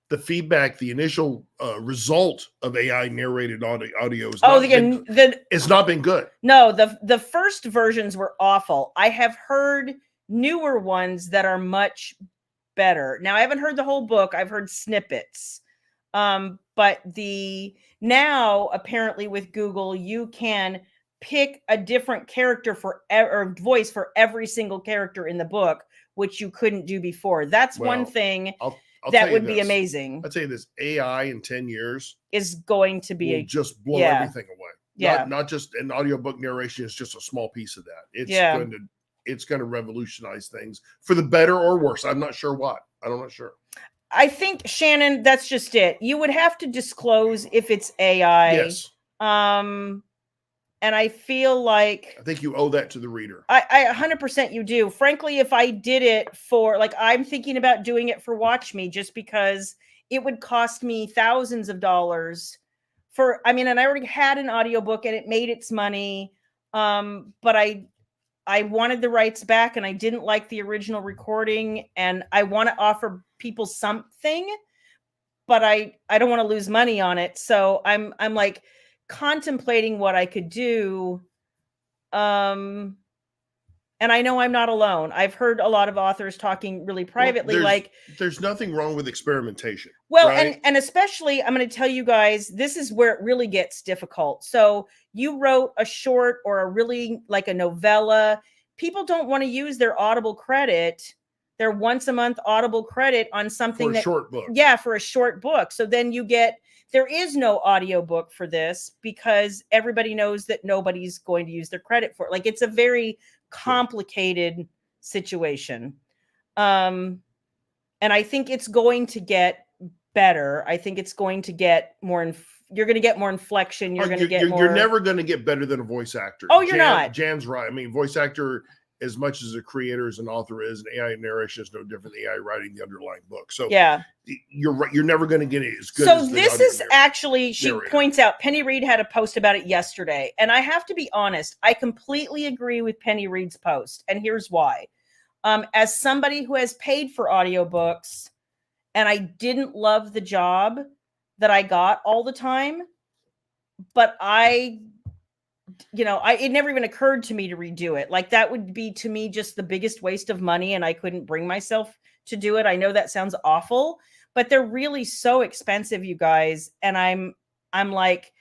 the feedback, the initial result of AI narrated audio is it's not been good. No, the first versions were awful. I have heard newer ones that are much better. Now I haven't heard the whole book. I've heard snippets. But now apparently with Google, you can pick a different character or voice for every single character in the book, which you couldn't do before. That's one thing that would be amazing. I'll tell you this: AI in 10 years is going to be just blow everything away. Yeah, not just an audiobook narration is just a small piece of that. It's going to revolutionize things for the better or worse. I'm not sure what. I'm not sure. I think, Shannon, that's just it. You would have to disclose if it's AI. Yes. And I feel like I think you owe that to the reader. I 100% you do. Frankly, if I did it for, like, I'm thinking about doing it for Watch Me, just because it would cost me thousands of dollars and I already had an audiobook and it made its money. But I wanted the rights back and I didn't like the original recording and I want to offer people something, but I don't want to lose money on it. So I'm like contemplating what I could do. And I know I'm not alone. I've heard a lot of authors talking really privately, there's nothing wrong with experimentation. Well, right? and especially I'm going to tell you guys, this is where it really gets difficult. So you wrote a short or a really like a novella. People don't want to use their Audible credit, their once a month Audible credit on something for a short book. Yeah, for a short book. So then there is no audiobook for this because everybody knows that nobody's going to use their credit for it. Like it's a very complicated situation. And I think it's going to get better. I think it's going to get more you're going to get more inflection. You're going to get more. You're never going to get better than a voice actor. Oh, you're not. Jan's right. I mean, voice actor, as much as a creator as an author is, and AI narration is no different than AI writing the underlying book. So yeah, you're right. You're never going to get it as good. So this is actually, she points out, Penny Reed had a post about it yesterday. And I have to be honest, I completely agree with Penny Reed's post. And here's why. As somebody who has paid for audiobooks and I didn't love the job that I got all the time, but it never even occurred to me to redo it. Like that would be to me just the biggest waste of money and I couldn't bring myself to do it. I know that sounds awful, but they're really so expensive, you guys. And I'm like,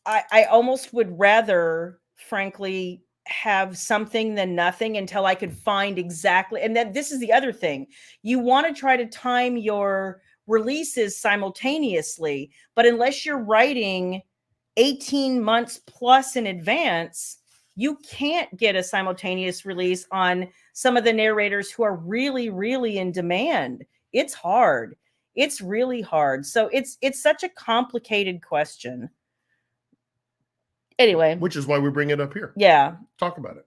I almost would rather, frankly, have something than nothing until I could find exactly. And then this is the other thing. You want to try to time your releases simultaneously, but unless you're writing 18 months plus in advance, you can't get a simultaneous release on some of the narrators who are really, really in demand. It's hard. It's really hard. So it's such a complicated question. Anyway, which is why we bring it up here. Yeah. Talk about it.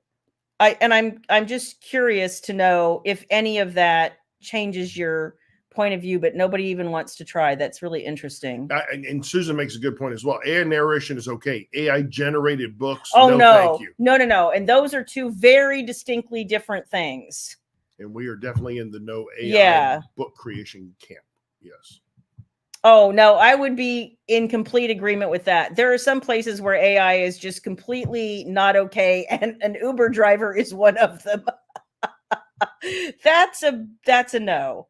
I'm just curious to know if any of that changes your point of view, but nobody even wants to try. That's really interesting. And Susan makes a good point as well. AI narration is okay. AI generated books. Oh, no. Thank you. No. And those are two very distinctly different things. And we are definitely in the no AI book creation camp. Yes. Oh, no, I would be in complete agreement with that. There are some places where AI is just completely not okay. And an Uber driver is one of them. That's a no.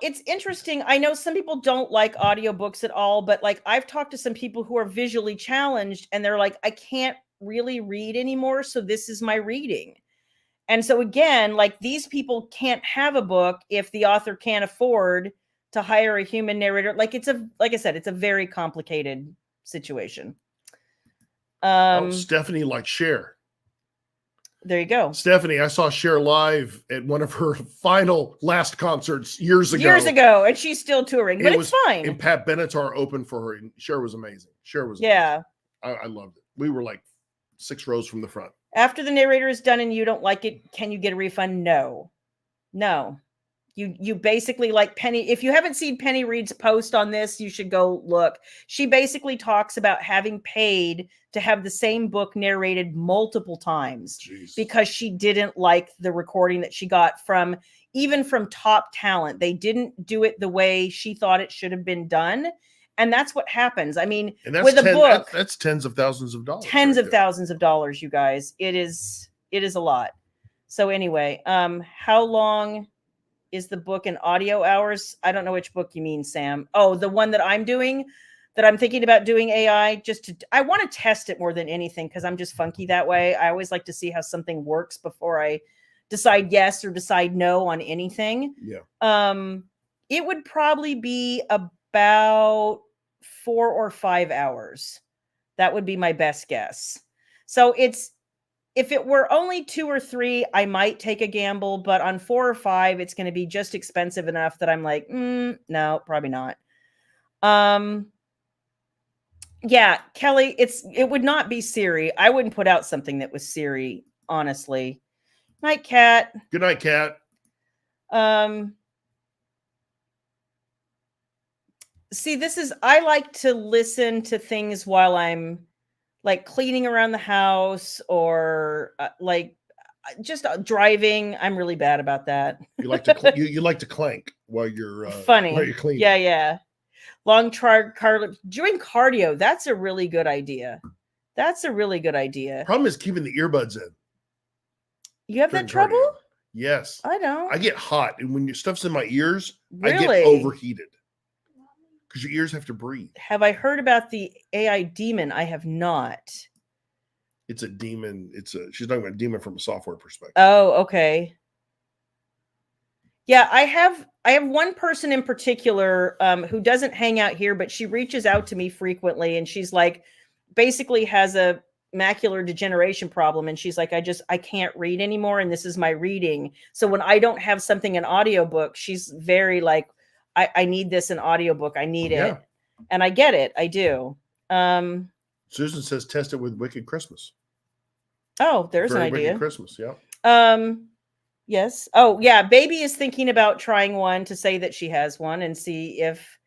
It's interesting. I know some people don't like audiobooks at all, but like I've talked to some people who are visually challenged and they're like, I can't really read anymore. So this is my reading. And so again, like these people can't have a book if the author can't afford to hire a human narrator. Like like I said, it's a very complicated situation. Stephanie likes Cher. There you go. Stephanie, I saw Cher live at one of her last concerts years ago. And she's still touring, but it's fine. And Pat Benatar opened for her, and Cher was amazing. Yeah. I loved it. We were like 6 rows from the front. After the narrator is done and you don't like it, can you get a refund? No. You basically, like Penny, if you haven't seen Penny Reed's post on this, you should go look. She basically talks about having paid to have the same book narrated multiple times. Jeez. Because she didn't like the recording that she got from top talent. They didn't do it the way she thought it should have been done. And that's what happens. I mean, with a book, that's tens of thousands of dollars. Tens of thousands of dollars, you guys. It is a lot. So anyway, how long is the book in audio hours? I don't know which book you mean, Sam. Oh, the one that I'm doing, that I'm thinking about doing AI. I want to test it more than anything because I'm just funky that way. I always like to see how something works before I decide yes or decide no on anything. Yeah. It would probably be about 4 or 5 hours. That would be my best guess. So if it were only 2 or 3, I might take a gamble, but on 4 or 5, it's going to be just expensive enough that I'm like, no, probably not. Yeah, Kelly, it would not be Siri. I wouldn't put out something that was Siri, honestly. Night, Cat. Good night, Cat. See, I like to listen to things while I'm like cleaning around the house or just driving. I'm really bad about that. You like to you like to clank while you're Funny. while you're cleaning. Yeah. Long car doing cardio. That's a really good idea. Problem is keeping the earbuds in. You have that trouble? Cardio. Yes. I don't. I get hot, and when your stuff's in my ears, Really? I get overheated. Because your ears have to breathe. Have I heard about the AI demon? I have not. It's a demon. She's talking about a demon from a software perspective. Oh, okay. Yeah, I have one person in particular who doesn't hang out here, but she reaches out to me frequently, and she's like, basically has a macular degeneration problem, and she's like, I can't read anymore, and this is my reading. So when I don't have something in audiobook, she's very like, I need this in audiobook. I need it. And I get it. I do. Susan says test it with Wicked Christmas. Oh, there's an idea. Wicked Christmas, yeah. Yes. Oh, yeah. Baby is thinking about trying one to say that she has one and see if,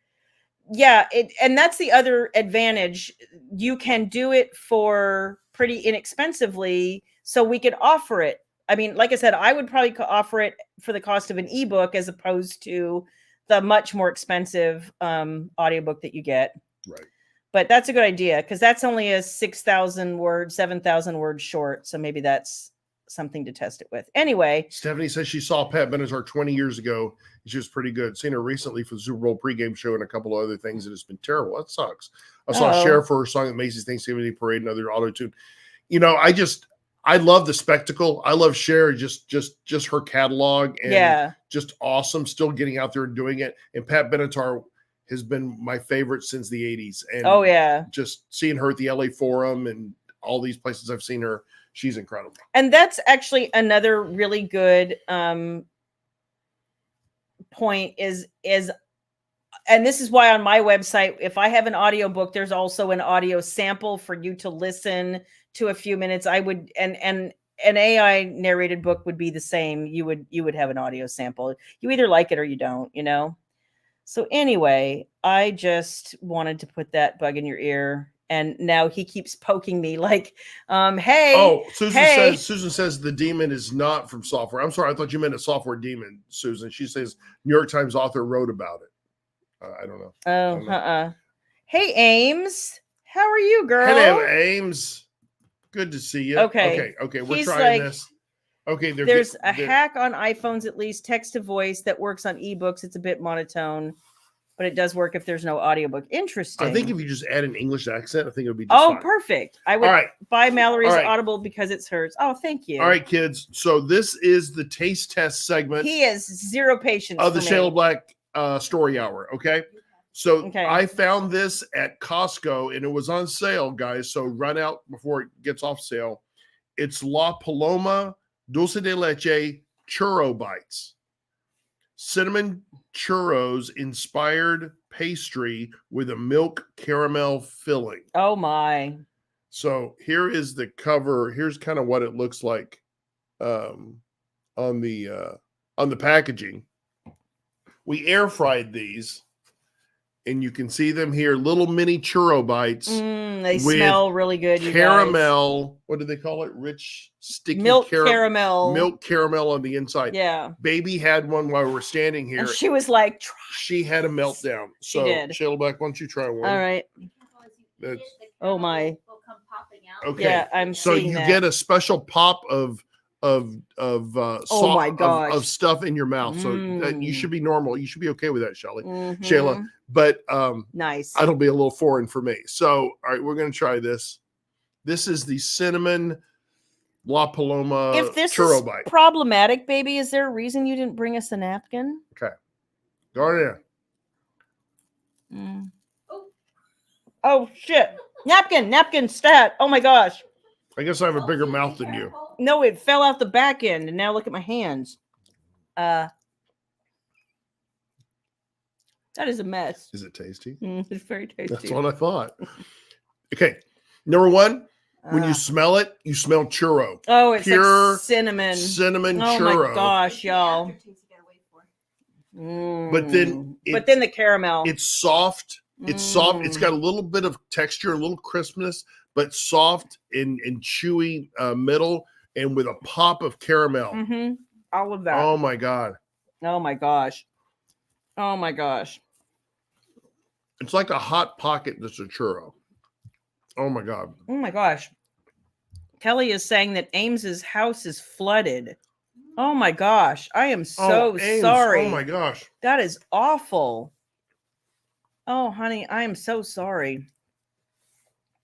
and that's the other advantage. You can do it for pretty inexpensively, so we could offer it. I mean, like I said, I would probably offer it for the cost of an ebook as opposed to the much more expensive audiobook that you get. Right. But that's a good idea because that's only a 6,000 word, 7,000 word short. So maybe that's something to test it with. Anyway. Stephanie says she saw Pat Benatar 20 years ago. She was pretty good. Seen her recently for the Super Bowl pregame show and a couple of other things. And it's been terrible. That sucks. I saw Cher for her song at Macy's Thanksgiving Day Parade and other auto-tune. You know, I love the spectacle. I love Cher, just her catalog and just awesome. Still getting out there and doing it. And Pat Benatar has been my favorite since the 80s. And just seeing her at the LA Forum and all these places I've seen her, she's incredible. And that's actually another really good point is and this is why on my website, if I have an audiobook, there's also an audio sample for you to listen to a few minutes. I would, and an AI narrated book would be the same. You would have an audio sample. You either like it or you don't, you know? So anyway, I just wanted to put that bug in your ear. And now he keeps poking me like, hey. Oh, Susan says the demon is not from software. I'm sorry. I thought you meant a software demon, Susan. She says New York Times author wrote about it. I don't know. Oh, Hey, Ames. How are you, girl? Hello, Ames. Good to see you. Okay. We're trying this. Okay. There's a hack on iPhones, at least text to voice that works on ebooks. It's a bit monotone, but it does work if there's no audiobook. Interesting. I think if you just add an English accent, I think it would be just fine. Perfect. I would buy Mallory's Audible because it's hers. Oh, thank you. All right, kids. So this is the taste test segment. He has zero patience of the Shayla Black story hour. Okay. So I found this at Costco and it was on sale, guys. So run out before it gets off sale. It's La Paloma Dulce de Leche Churro Bites. Cinnamon churros inspired pastry with a milk caramel filling. Oh my. So here is the cover. Here's kind of what it looks like on the packaging. We air fried these, and you can see them here, little mini churro bites. They smell really good. Caramel, what do they call it? Rich, sticky milk caramel. Milk caramel on the inside. Yeah. Baby had one while we were standing here. And she was like, she had a meltdown. So, Shayla Black, why don't you try one? All right. Oh my. Okay. Yeah, I'm seeing that. You get a special pop of my gosh, of stuff in your mouth. So that you should be normal. You should be okay with that, Shayla. But nice. It'll be a little foreign for me. So all right, we're gonna try this. This is the cinnamon La Paloma if this churro is bite. Problematic, baby, is there a reason you didn't bring us a napkin? Okay. Go right in. Oh shit. Napkin stat. Oh my gosh. I guess I have a bigger mouth than you. No, it fell out the back end, and now look at my hands. That is a mess. Is it tasty? It's very tasty. That's what I thought. Okay. Number one, when you smell it, you smell churro. Oh, it's pure like cinnamon churro. Oh my gosh, y'all. But then the caramel. It's soft. It's soft. It's got a little bit of texture, a little crispness, but soft and chewy middle, and with a pop of caramel. Mm-hmm. All of that. Oh my God. Oh my gosh. Oh my gosh. It's like a hot pocket that's a churro. Oh my God. Oh my gosh. Kelly is saying that Ames's house is flooded. Oh my gosh. I am so Ames. sorry. Oh my gosh. That is awful. Oh, honey, I am so sorry.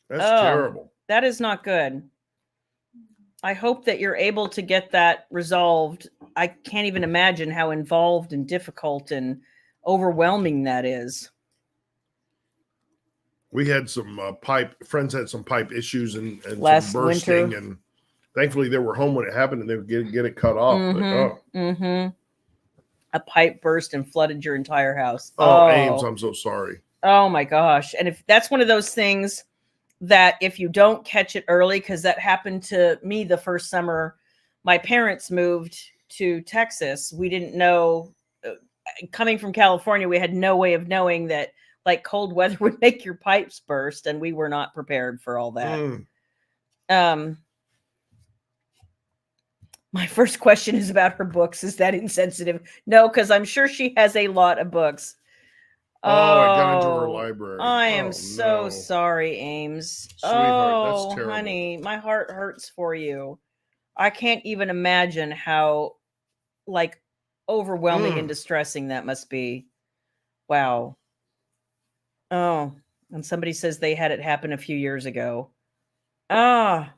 That's terrible. That is not good. I hope that you're able to get that resolved. I can't even imagine how involved and difficult and overwhelming that is. We had some friends had some pipe issues and Last some bursting, winter. and thankfully they were home when it happened and they would get it cut off. A pipe burst and flooded your entire house. Ames, I'm so sorry. Oh my gosh. And if that's one of those things that if you don't catch it early, because that happened to me the first summer my parents moved to Texas, we didn't know, coming from California, we had no way of knowing that like cold weather would make your pipes burst, and we were not prepared for all that. My first question is about her books. Is that insensitive? No, because I'm sure she has a lot of books. I got into her library. I am so sorry, Ames. Sweetheart, that's terrible. Honey, my heart hurts for you. I can't even imagine how like overwhelming and distressing that must be. Wow. Oh, and somebody says they had it happen a few years ago. That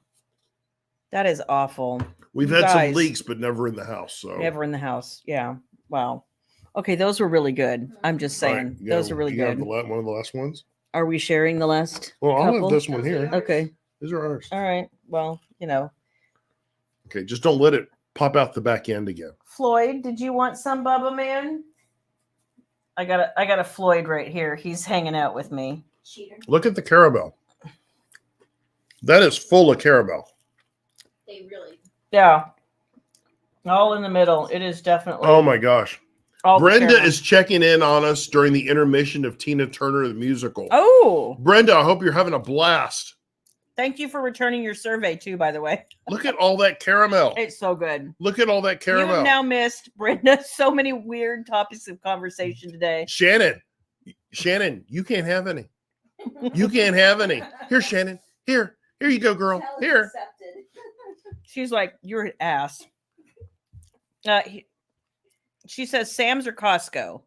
is awful. We've had some leaks, but never in the house. So never in the house. Yeah. Wow. Okay, those were really good. I'm just saying, those are really good. One of the last ones. Are we sharing the last? Well, couple? I'll have this one here. Okay. These are ours. All right. Well, Okay, just don't let it pop out the back end again. Floyd, did you want some, Bubba Man? I got a Floyd right here. He's hanging out with me. Cheater. Look at the caramel. That is full of caramel. They really. Yeah. All in the middle. It is definitely. Oh my gosh. Brenda is checking in on us during the intermission of Tina Turner the musical. Oh. Brenda, I hope you're having a blast. Thank you for returning your survey too, by the way. Look at all that caramel. It's so good. Look at all that caramel. You have now missed, Brenda, so many weird topics of conversation today. Shannon, you can't have any. You can't have any. Here, Shannon. Here you go, girl. Here. She's like, you're an ass. She says Sam's or Costco.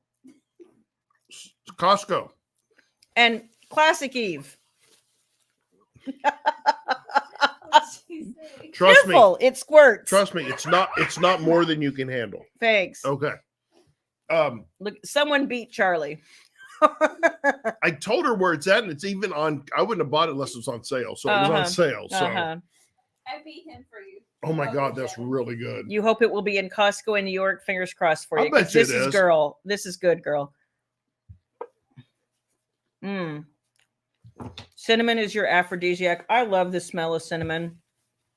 Costco. And Classic Eve. Trust me. It squirts. Trust me, it's not more than you can handle. Thanks. Okay. Look, someone beat Charlie. I told her where it's at, and it's even on. I wouldn't have bought it unless it was on sale. So it was on sale. So I beat him for you. Oh my God, that's really good. You hope it will be in Costco in New York. Fingers crossed for you. I bet This is girl. This is good, girl. Cinnamon is your aphrodisiac. I love the smell of cinnamon.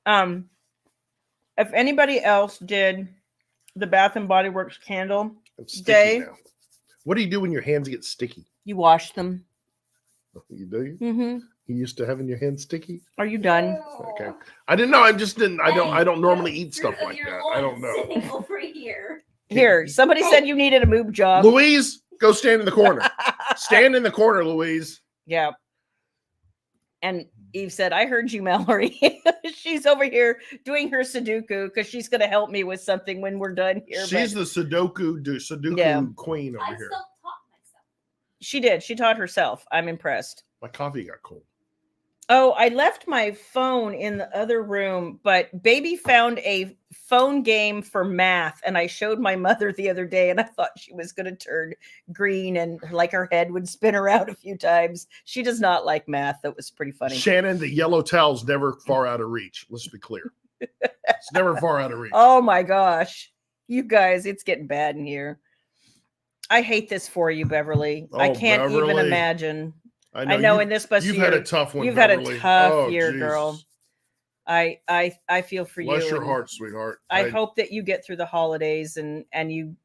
If anybody else did the Bath and Body Works candle day, now. What do you do when your hands get sticky? you wash them. You do? Mm-hmm. You used to having your hands sticky? Are you done? Okay. I didn't know. I don't normally eat stuff like that. I don't know. Sitting over here. Here, somebody said you needed a boob job. Louise, go stand in the corner. Stand in the corner, Louise. Yeah. And Eve said, I heard you, Mallory. She's over here doing her Sudoku because she's going to help me with something when we're done here. She's the Sudoku queen over here. Self-taught myself. She did. She taught herself. I'm impressed. My coffee got cold. Oh, I left my phone in the other room, but baby found a phone game for math, and I showed my mother the other day, and I thought she was going to turn green and like her head would spin around a few times. She does not like math. That was pretty funny. Shannon, the yellow towel's never far out of reach. Let's be clear. It's never far out of reach. Oh my gosh. You guys, it's getting bad in here. I hate this for you, Beverly. I can't Beverly. even imagine. I know in this bus you've year, had a tough one. You've Beverly. had a tough year, geez. girl. I feel for you. Bless your heart, sweetheart. I hope that you get through the holidays and you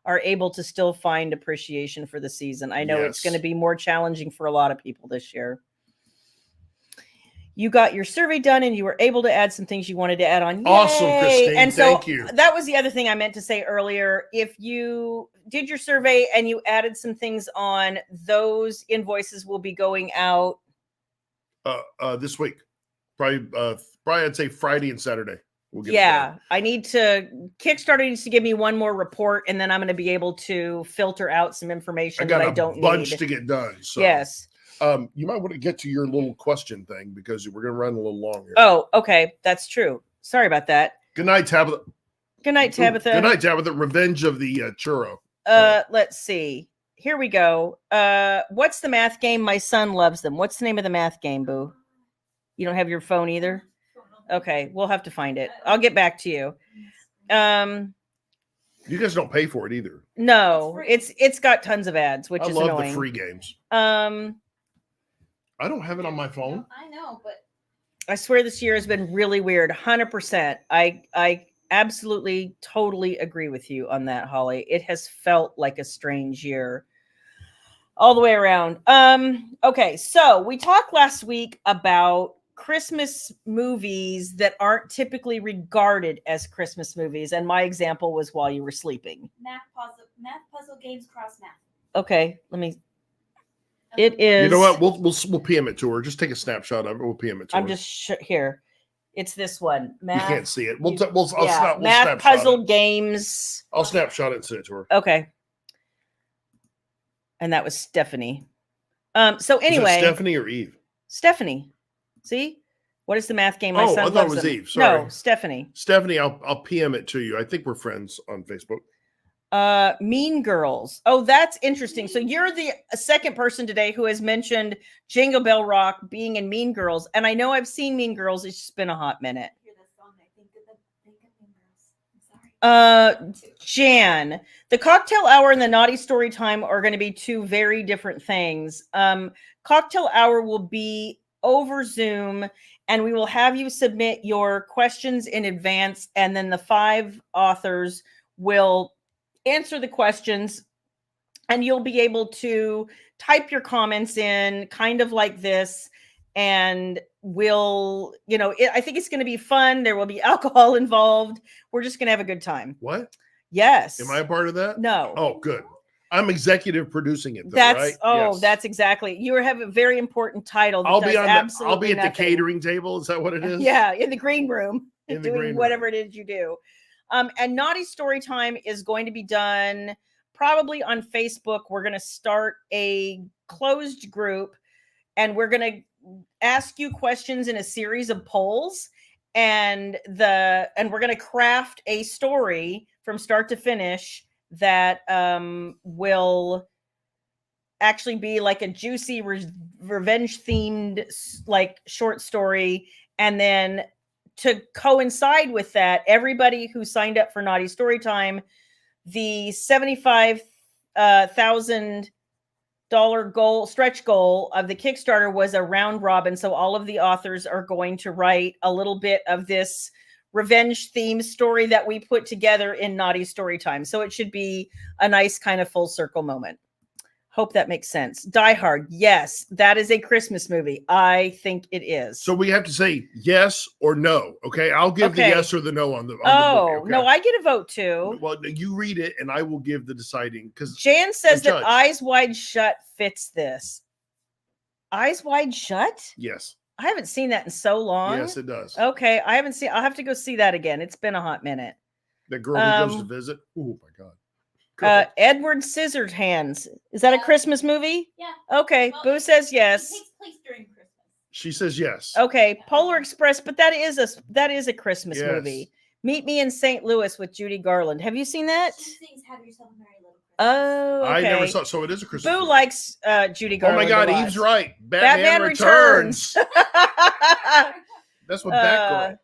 are able to still find appreciation for the season. I know it's going to be more challenging for a lot of people this year. you got your survey done and you were able to add some things you wanted to add on. Yay! Awesome, Christine. And so thank you. That was the other thing I meant to say earlier. If you did your survey and you added some things on, those invoices will be going out This week. Probably I'd say Friday and Saturday. We'll get it done. I need to Kickstarter needs to give me one more report, and then I'm going to be able to filter out some information that I don't bunch need to get done. So yes. You might want to get to your little question thing because we're going to run a little long here. Oh, okay. That's true. Sorry about that. Good night, Tabitha. Good night, Tabitha. Good night, Tabitha. Revenge of the churro. Let's see. Here we go. What's the math game? My son loves them. What's the name of the math game, Boo? You don't have your phone either? Okay, we'll have to find it. I'll get back to you. You guys don't pay for it either. No, it's got tons of ads, which I is love annoying. the free games. I don't have it on my phone. I know, but I swear this year has been really weird. 100%. I absolutely, totally agree with you on that, Holly. It has felt like a strange year all the way around. Okay, so we talked last week about Christmas movies that aren't typically regarded as Christmas movies, and my example was While You Were Sleeping. math puzzle games cross math. Okay, let me. It is. You know what? We'll PM it to her. Just take a snapshot of it. We'll PM it to her. I'm just here. It's this one. Math, you can't see it. We'll math snapshot puzzle it. games. I'll snapshot it and send it to her. Okay. And that was Stephanie. So anyway, is it Stephanie or Eve? Stephanie. See, what is the math game? My son I thought loves it was them. Eve. Sorry. No, Stephanie. Stephanie, I'll PM it to you. I think we're friends on Facebook. Mean Girls. Oh, that's interesting. So you're the second person today who has mentioned Jingle Bell Rock being in Mean Girls, and I know I've seen Mean Girls. It's just been a hot minute. Hear that song? I think of Mean Girls. I'm sorry. Jan, the cocktail hour and the naughty story time are going to be two very different things. Cocktail hour will be over Zoom, and we will have you submit your questions in advance, and then the 5 authors will answer the questions, and you'll be able to type your comments in kind of like this, and we'll, I think it's going to be fun. There will be alcohol involved. We're just going to have a good time. What? Yes. Am I a part of that? No. Oh, good. I'm executive producing it, though, That's right? yes. That's exactly. You have a very important title. I'll be at nothing. the catering table. Is that what it is? Yeah, in the green room, in the doing green whatever room. it is you do. And Naughty Story Time is going to be done probably on Facebook. We're going to start a closed group, and we're going to ask you questions in a series of polls, and we're going to craft a story from start to finish that will actually be like a juicy revenge themed like short story. And then to coincide with that, everybody who signed up for Naughty Story Time, the $75,000 stretch goal of the Kickstarter was a round robin. So all of the authors are going to write a little bit of this revenge theme story that we put together in Naughty Story Time. So it should be a nice kind of full circle moment. Hope that makes sense. Die Hard. Yes, that is a Christmas movie. I think it is. So we have to say yes or no. Okay. I'll give the yes or the no on the movie, okay? No, I get a vote too. Well, you read it and I will give the deciding, because Jan says that Eyes Wide Shut fits this. Eyes Wide Shut? Yes. I haven't seen that in so long. Yes, it does. Okay. I haven't seen. I'll have to go see that again. It's been a hot minute. The girl who goes to visit. Oh my God. Edward Scissorhands. Is that a Christmas movie? Yeah. Okay. Well, Boo says yes. It takes place during Christmas. She says yes. Okay. Polar Express, but that is a Christmas Yes. movie. Meet Me in St. Louis with Judy Garland. Have you seen that? She sings "Have Yourself a Merry Little Christmas." Oh, okay. I never saw. So it is a Christmas Boo movie. likes Judy Garland. Oh my God, a lot. Eve's right. Batman Returns. That's what Batgirl.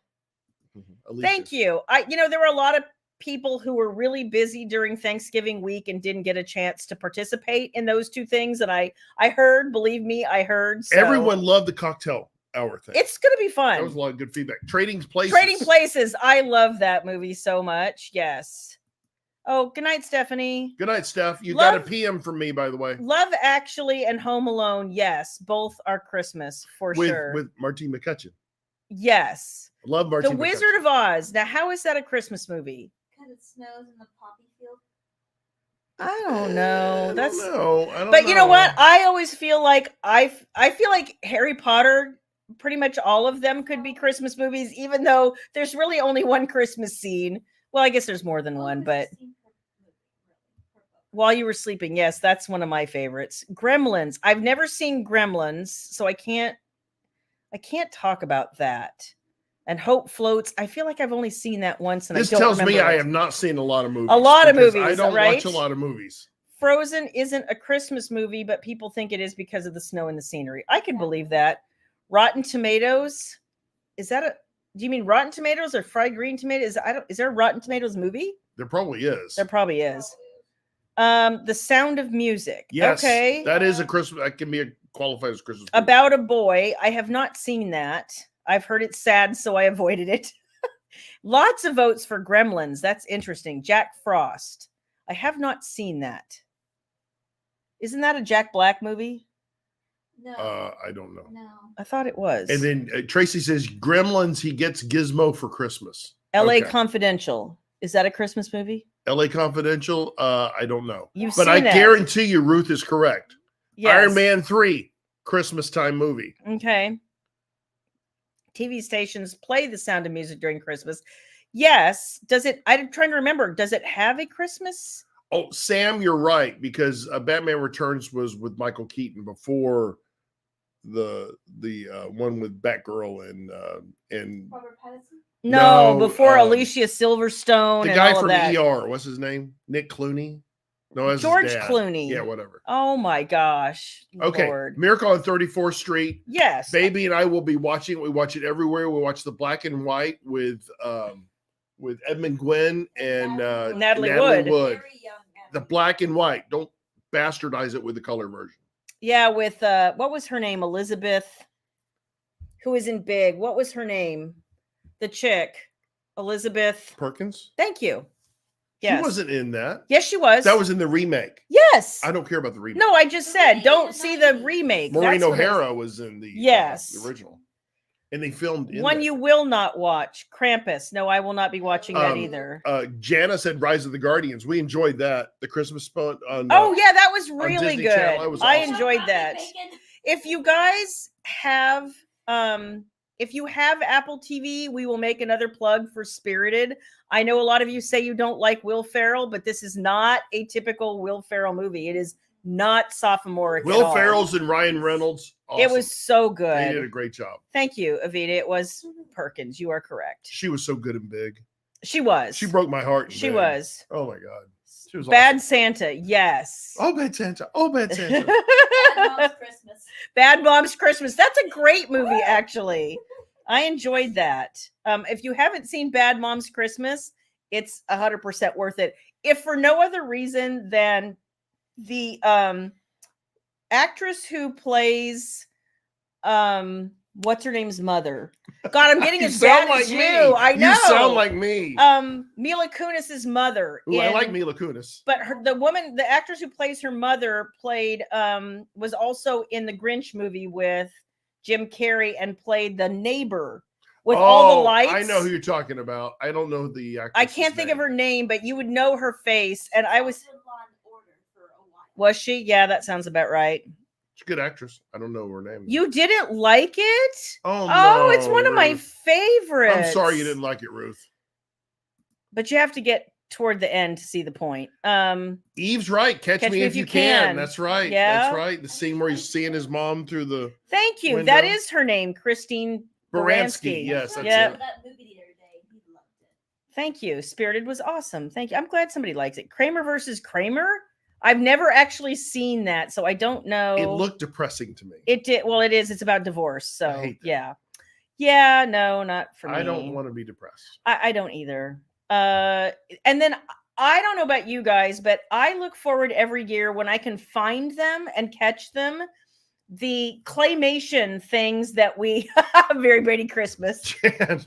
Thank you. There were a lot of people who were really busy during Thanksgiving week and didn't get a chance to participate in those two things. And I heard, believe me, I heard. So Everyone loved the cocktail hour thing. it's going to be fun. That was a lot of good feedback. Trading Places. Trading Places. I love that movie so much. Yes. Oh, good night, Stephanie. Good night, Steph. You got a Love- PM from me, by the way, Love Actually and Home Alone. Yes, both are Christmas for sure. with Martine McCutcheon. Yes. I love The Martine Wizard of Oz. Now, how is that a Christmas movie? Because it snows in the poppy field. I don't know. I That's don't know. But you know what? I always feel like I feel like Harry Potter, pretty much all of them could be Christmas movies, even though there's really only one Christmas scene. Well, I guess there's more than one, but While You Were Sleeping, yes, that's one of my favorites. Gremlins. I've never seen Gremlins, so I can't talk about that. And Hope Floats. I feel like I've only seen that once, and This I don't tells me remember I it. have not seen a lot of movies. A lot of because movies, I don't right? watch a lot of movies. Frozen isn't a Christmas movie, but people think it is because of the snow and the scenery. I can believe that. Rotten Tomatoes. Is that a? Do you mean Rotten Tomatoes or Fried Green Tomatoes? Is there a Rotten Tomatoes movie? There probably is. There probably is. The Sound of Music. Yes. Okay. That is a Christmas. That can be qualified as Christmas movie. About a Boy. I have not seen that. I've heard it's sad, so I avoided it. Lots of votes for Gremlins. That's interesting. Jack Frost. I have not seen that. Isn't that a Jack Black movie? No. I don't know. No. I thought it was. And then Tracy says Gremlins. He gets Gizmo for Christmas. L.A. Okay. Confidential. Is that a Christmas movie? L.A. Confidential. I don't know. You've But seen I that. guarantee you, Ruth is correct. Yes. Iron Man 3, Christmas time movie. Okay. TV stations play The Sound of Music during Christmas. Yes. Does it? I'm trying to remember. Does it have a Christmas? Oh, Sam, you're right, because Batman Returns was with Michael Keaton before the one with Batgirl and Robert Pattinson? No, No, before Alicia Silverstone the and guy all from of that. ER. What's his name? Nick Clooney? No, that's his George dad. Clooney. Yeah, whatever. Oh my gosh. Okay, Lord. Miracle on 34th Street. Yes. Baby and I will be watching. We watch it everywhere. We watch the black and white with Edmund Gwenn and Natalie Wood. Very young. The black and white. Don't bastardize it with the color version. Yeah, with what was her name? Elizabeth, who was in Big. What was her name? The chick. Elizabeth. Perkins? Thank you. Yes. She wasn't in that. Yes, she was. That was in the remake. Yes. I don't care about the remake. No, I just said don't see the remake. Maureen That's what it is. O'Hara was in the Yes. original. And they filmed in One that. you will not watch, Krampus. No, I will not be watching that either. Jana said Rise of the Guardians. We enjoyed that. The Christmas spot on Oh yeah, that was really Disney good. Channel, that was I awesome. enjoyed that. If you guys have if you have Apple TV, we will make another plug for Spirited. I know a lot of you say you don't like Will Ferrell, but this is not a typical Will Ferrell movie. It is not sophomoric. Will at all. Ferrell's and Ryan Reynolds. Awesome. It was so They good. did a great job. Thank you, Avita. It was Perkins. You are correct. She was so good and big. She was. She broke my heart. in She Big. was. Oh my god. She was Bad awesome. Santa. Yes. Oh, Bad Santa. Oh, Bad Santa. Bad Mom's Christmas. Bad Mom's Christmas. That's a great movie, actually. I enjoyed that. If you haven't seen Bad Mom's Christmas, it's 100% worth it. If for no other reason than the actress who plays what's her name's mother. God, I'm getting You as bad sound like as you. me. I know. You sound like me. Mila Kunis's mother. Ooh, I like in- Mila Kunis. But the actress who plays her mother was also in the Grinch movie with Jim Carrey and played the neighbor with all the lights. I know who you're talking about. I don't know the actress. I can't think of her name, but you would know her face. And I was, was she? Yeah, that sounds about right. She's a good actress. I don't know her name. You didn't like it? Oh, Oh, it's no, one of my Ruth. favorites. I'm sorry you didn't like it, Ruth. But you have to get toward the end to see the point. Eve's right. Catch me if you can. That's right. Yeah. That's right. The scene where he's seeing his mom through the Thank you. window. That is her name, Christine Baranski. Yes, that's Yep. it. That movie the other day. He loved it. Thank you. Spirited was awesome. Thank you. I'm glad somebody likes it. Kramer versus Kramer. I've never actually seen that, so I don't know. It looked depressing to me. It did. Well, it is. It's about divorce. So hate that. yeah. Yeah, no, not for me. I don't want to be depressed. I don't either. And then I don't know about you guys, but I look forward every year when I can find them and catch them. The claymation things that we very Brady Christmas. Jan,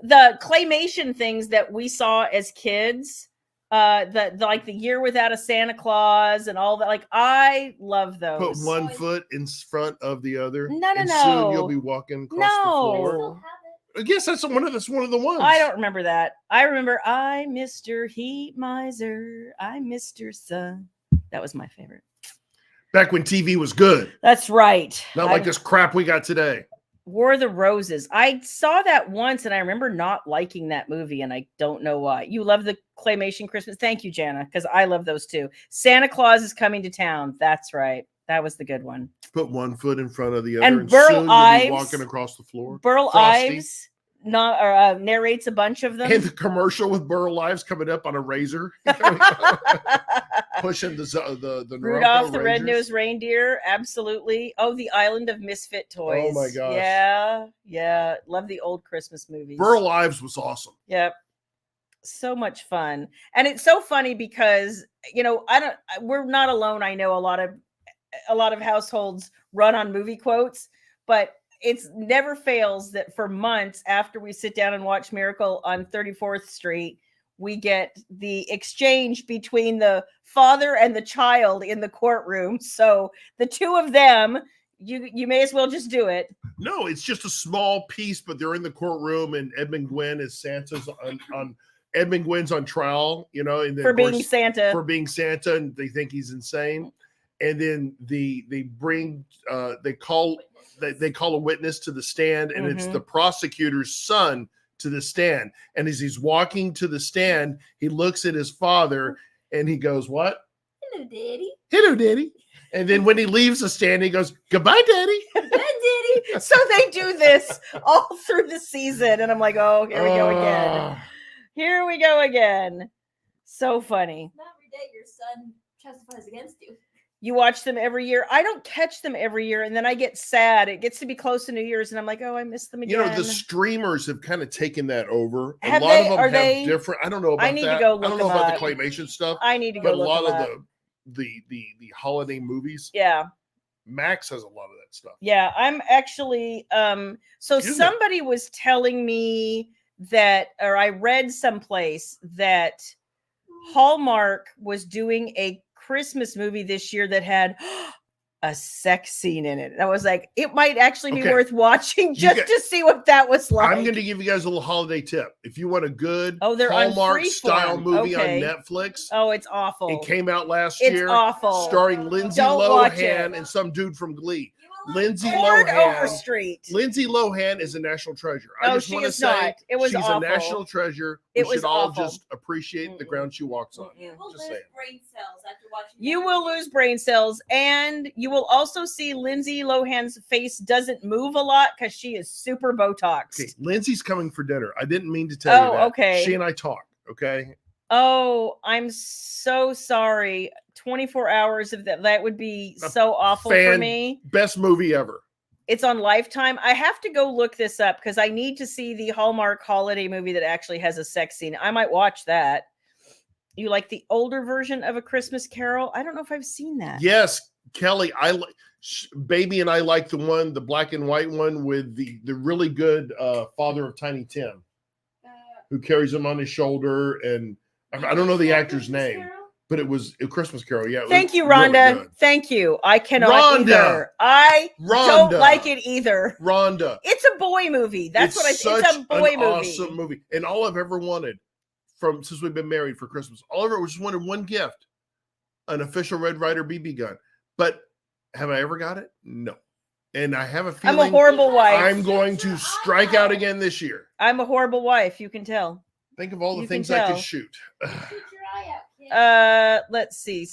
The claymation things that we saw as kids the like the Year Without a Santa Claus and all that. Like I love Put those. one foot in front of the other. No, and soon you'll be walking across the floor. Still have it. I guess that's one of the ones. I don't remember that. I remember I Mr. Heat Miser, I Mr. Sun. That was my favorite. Back when TV was good. That's right. Not like this crap we got today. War of the Roses. I saw that once and I remember not liking that movie and I don't know why. You love the claymation Christmas. Thank you, Jana, because I love those too. Santa Claus is Coming to Town. That's right. That was the good one. Put one foot in front of the other, And and Burl soon you'll be Ives- walking across the floor. Burl Frosty. Ives narrates a bunch of them. And the commercial with Burl Ives coming up on a razor, pushing the Rudolph the Rangers. Red-Nosed Reindeer, absolutely. Oh, the Island of Misfit Toys. Oh my gosh. Yeah. Love the old Christmas movies. Burl Ives was awesome. Yep. So much fun. And it's so funny because, we're not alone. I know a lot of households run on movie quotes, but it's never fails that for months after we sit down and watch Miracle on 34th Street, we get the exchange between the father and the child in the courtroom. So the two of them, you may as well just do it. No, it's just a small piece, but they're in the courtroom, and Edmund Gwenn is Santa's on Edmund Gwynn's on trial, and then For being Santa. for being Santa, and they think he's insane. And then they call a witness to the stand, and it's the prosecutor's son to the stand. And as he's walking to the stand, he looks at his father and he goes, "What? Hello, Daddy. Hello, Daddy." And then when he leaves the stand, he goes, "Goodbye, Daddy." Good, Daddy. So they do this all through the season. And I'm like, oh, here we go again. Here we go again. So funny. Not every day your son testifies against you. You watch them every year. I don't catch them every year, and then I get sad. It gets to be close to New Year's, and I'm like, oh, I miss them again. The streamers have kind of taken that over. Have a lot they? of them Are have they? different. I don't know about I need that. to go look I don't know them about up. the claymation stuff, I need to but go a look lot them of up. the holiday movies. Yeah. Max has a lot of that stuff. Yeah, I'm actually so Excuse me. somebody was telling me that, or I read someplace that Hallmark was doing a Christmas movie this year that had a sex scene in it. And I was like, it might actually be Okay. worth watching just to see what that was like. I'm going to give you guys a little holiday tip. If you want a good they're on Hallmark style Freeform. movie Okay. on Netflix, Oh, it's awful. it came out last It's year, awful. starring Lindsay Don't watch it. Lohan and some dude from Glee. You will Lindsay Ford Lohan. Overstreet. Lindsay Lohan is a national treasure. I No, just she want to is say not. It was she's awful. a national treasure. It We was should all awful. just appreciate the ground she walks on. You will Just lose saying. brain cells after watching. You that will movie. lose brain cells, and you will also see Lindsay Lohan's face doesn't move a lot because she is super Botoxed. Okay, Lindsay's coming for dinner. I didn't mean to tell you that. Okay. She and I talk. Okay. Oh, I'm so sorry. 24 hours of that. That would be so awful for me. Best movie ever. It's on Lifetime. I have to go look this up because I need to see the Hallmark holiday movie that actually has a sex scene. I might watch that. You like the older version of A Christmas Carol? I don't know if I've seen that. Yes, Kelly. Baby and I like the black and white one with the really good father of Tiny Tim, who carries him on his shoulder, and I don't know the actor's Christmas name, Carol? but it was A Christmas Carol. Yeah. Thank you, really Rhonda. good. Thank you. I cannot Rhonda. either. I don't Rhonda. like it either. Rhonda. It's a boy movie. That's what I think. It's a boy movie. Awesome movie. And all I've ever wanted since we've been married for Christmas, all I've ever just wanted one gift, an official Red Ryder BB gun. But have I ever got it? No. And I have a feeling I'm a horrible wife. I'm going to strike out again this year. I'm a horrible wife. You can tell. Think of all the You can things I tell. could shoot. Shoot your eye out, kid. Let's see.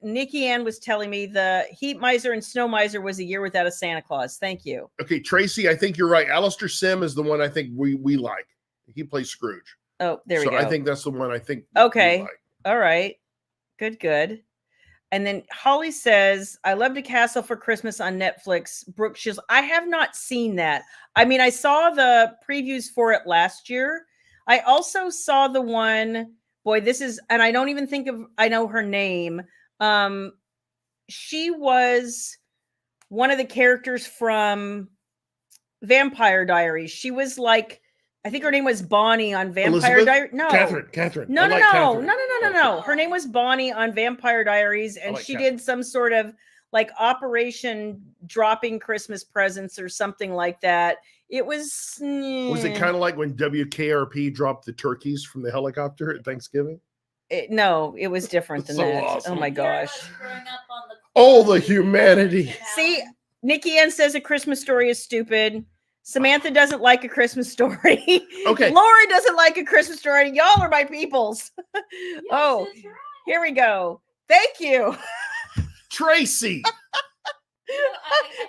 Nikki Ann was telling me the Heat Miser and Snow Miser was A Year Without a Santa Claus. Thank you. Okay, Tracy, I think you're right. Alistair Sim is the one I think we like. He plays Scrooge. Oh, there we go. I think that's the one I think. Okay. we like. All right. Good. And then Holly says, I loved A Castle for Christmas on Netflix. Brooke Shields. I have not seen that. I mean, I saw the previews for it last year. I also saw the one, and I don't even think I know her name. She was one of the characters from Vampire Diaries. She was like I think her name was Bonnie on Vampire Elizabeth? Diaries. No, Catherine. No, I no, like no, Catherine. no, no, no, no, no. Her name was Bonnie on Vampire Diaries, and like she Catherine. did some sort of like Operation Dropping Christmas Presents or something like that. It was. Was it kind of like when WKRP dropped the turkeys from the helicopter at Thanksgiving? No, it was different than So that. awesome. Oh my gosh. Oh, the humanity. See, Nikki Ann says A Christmas Story is stupid. Samantha doesn't like A Christmas Story. Okay. Laura doesn't like A Christmas Story. Y'all are my peoples. Oh, here we go. Thank you. Tracy.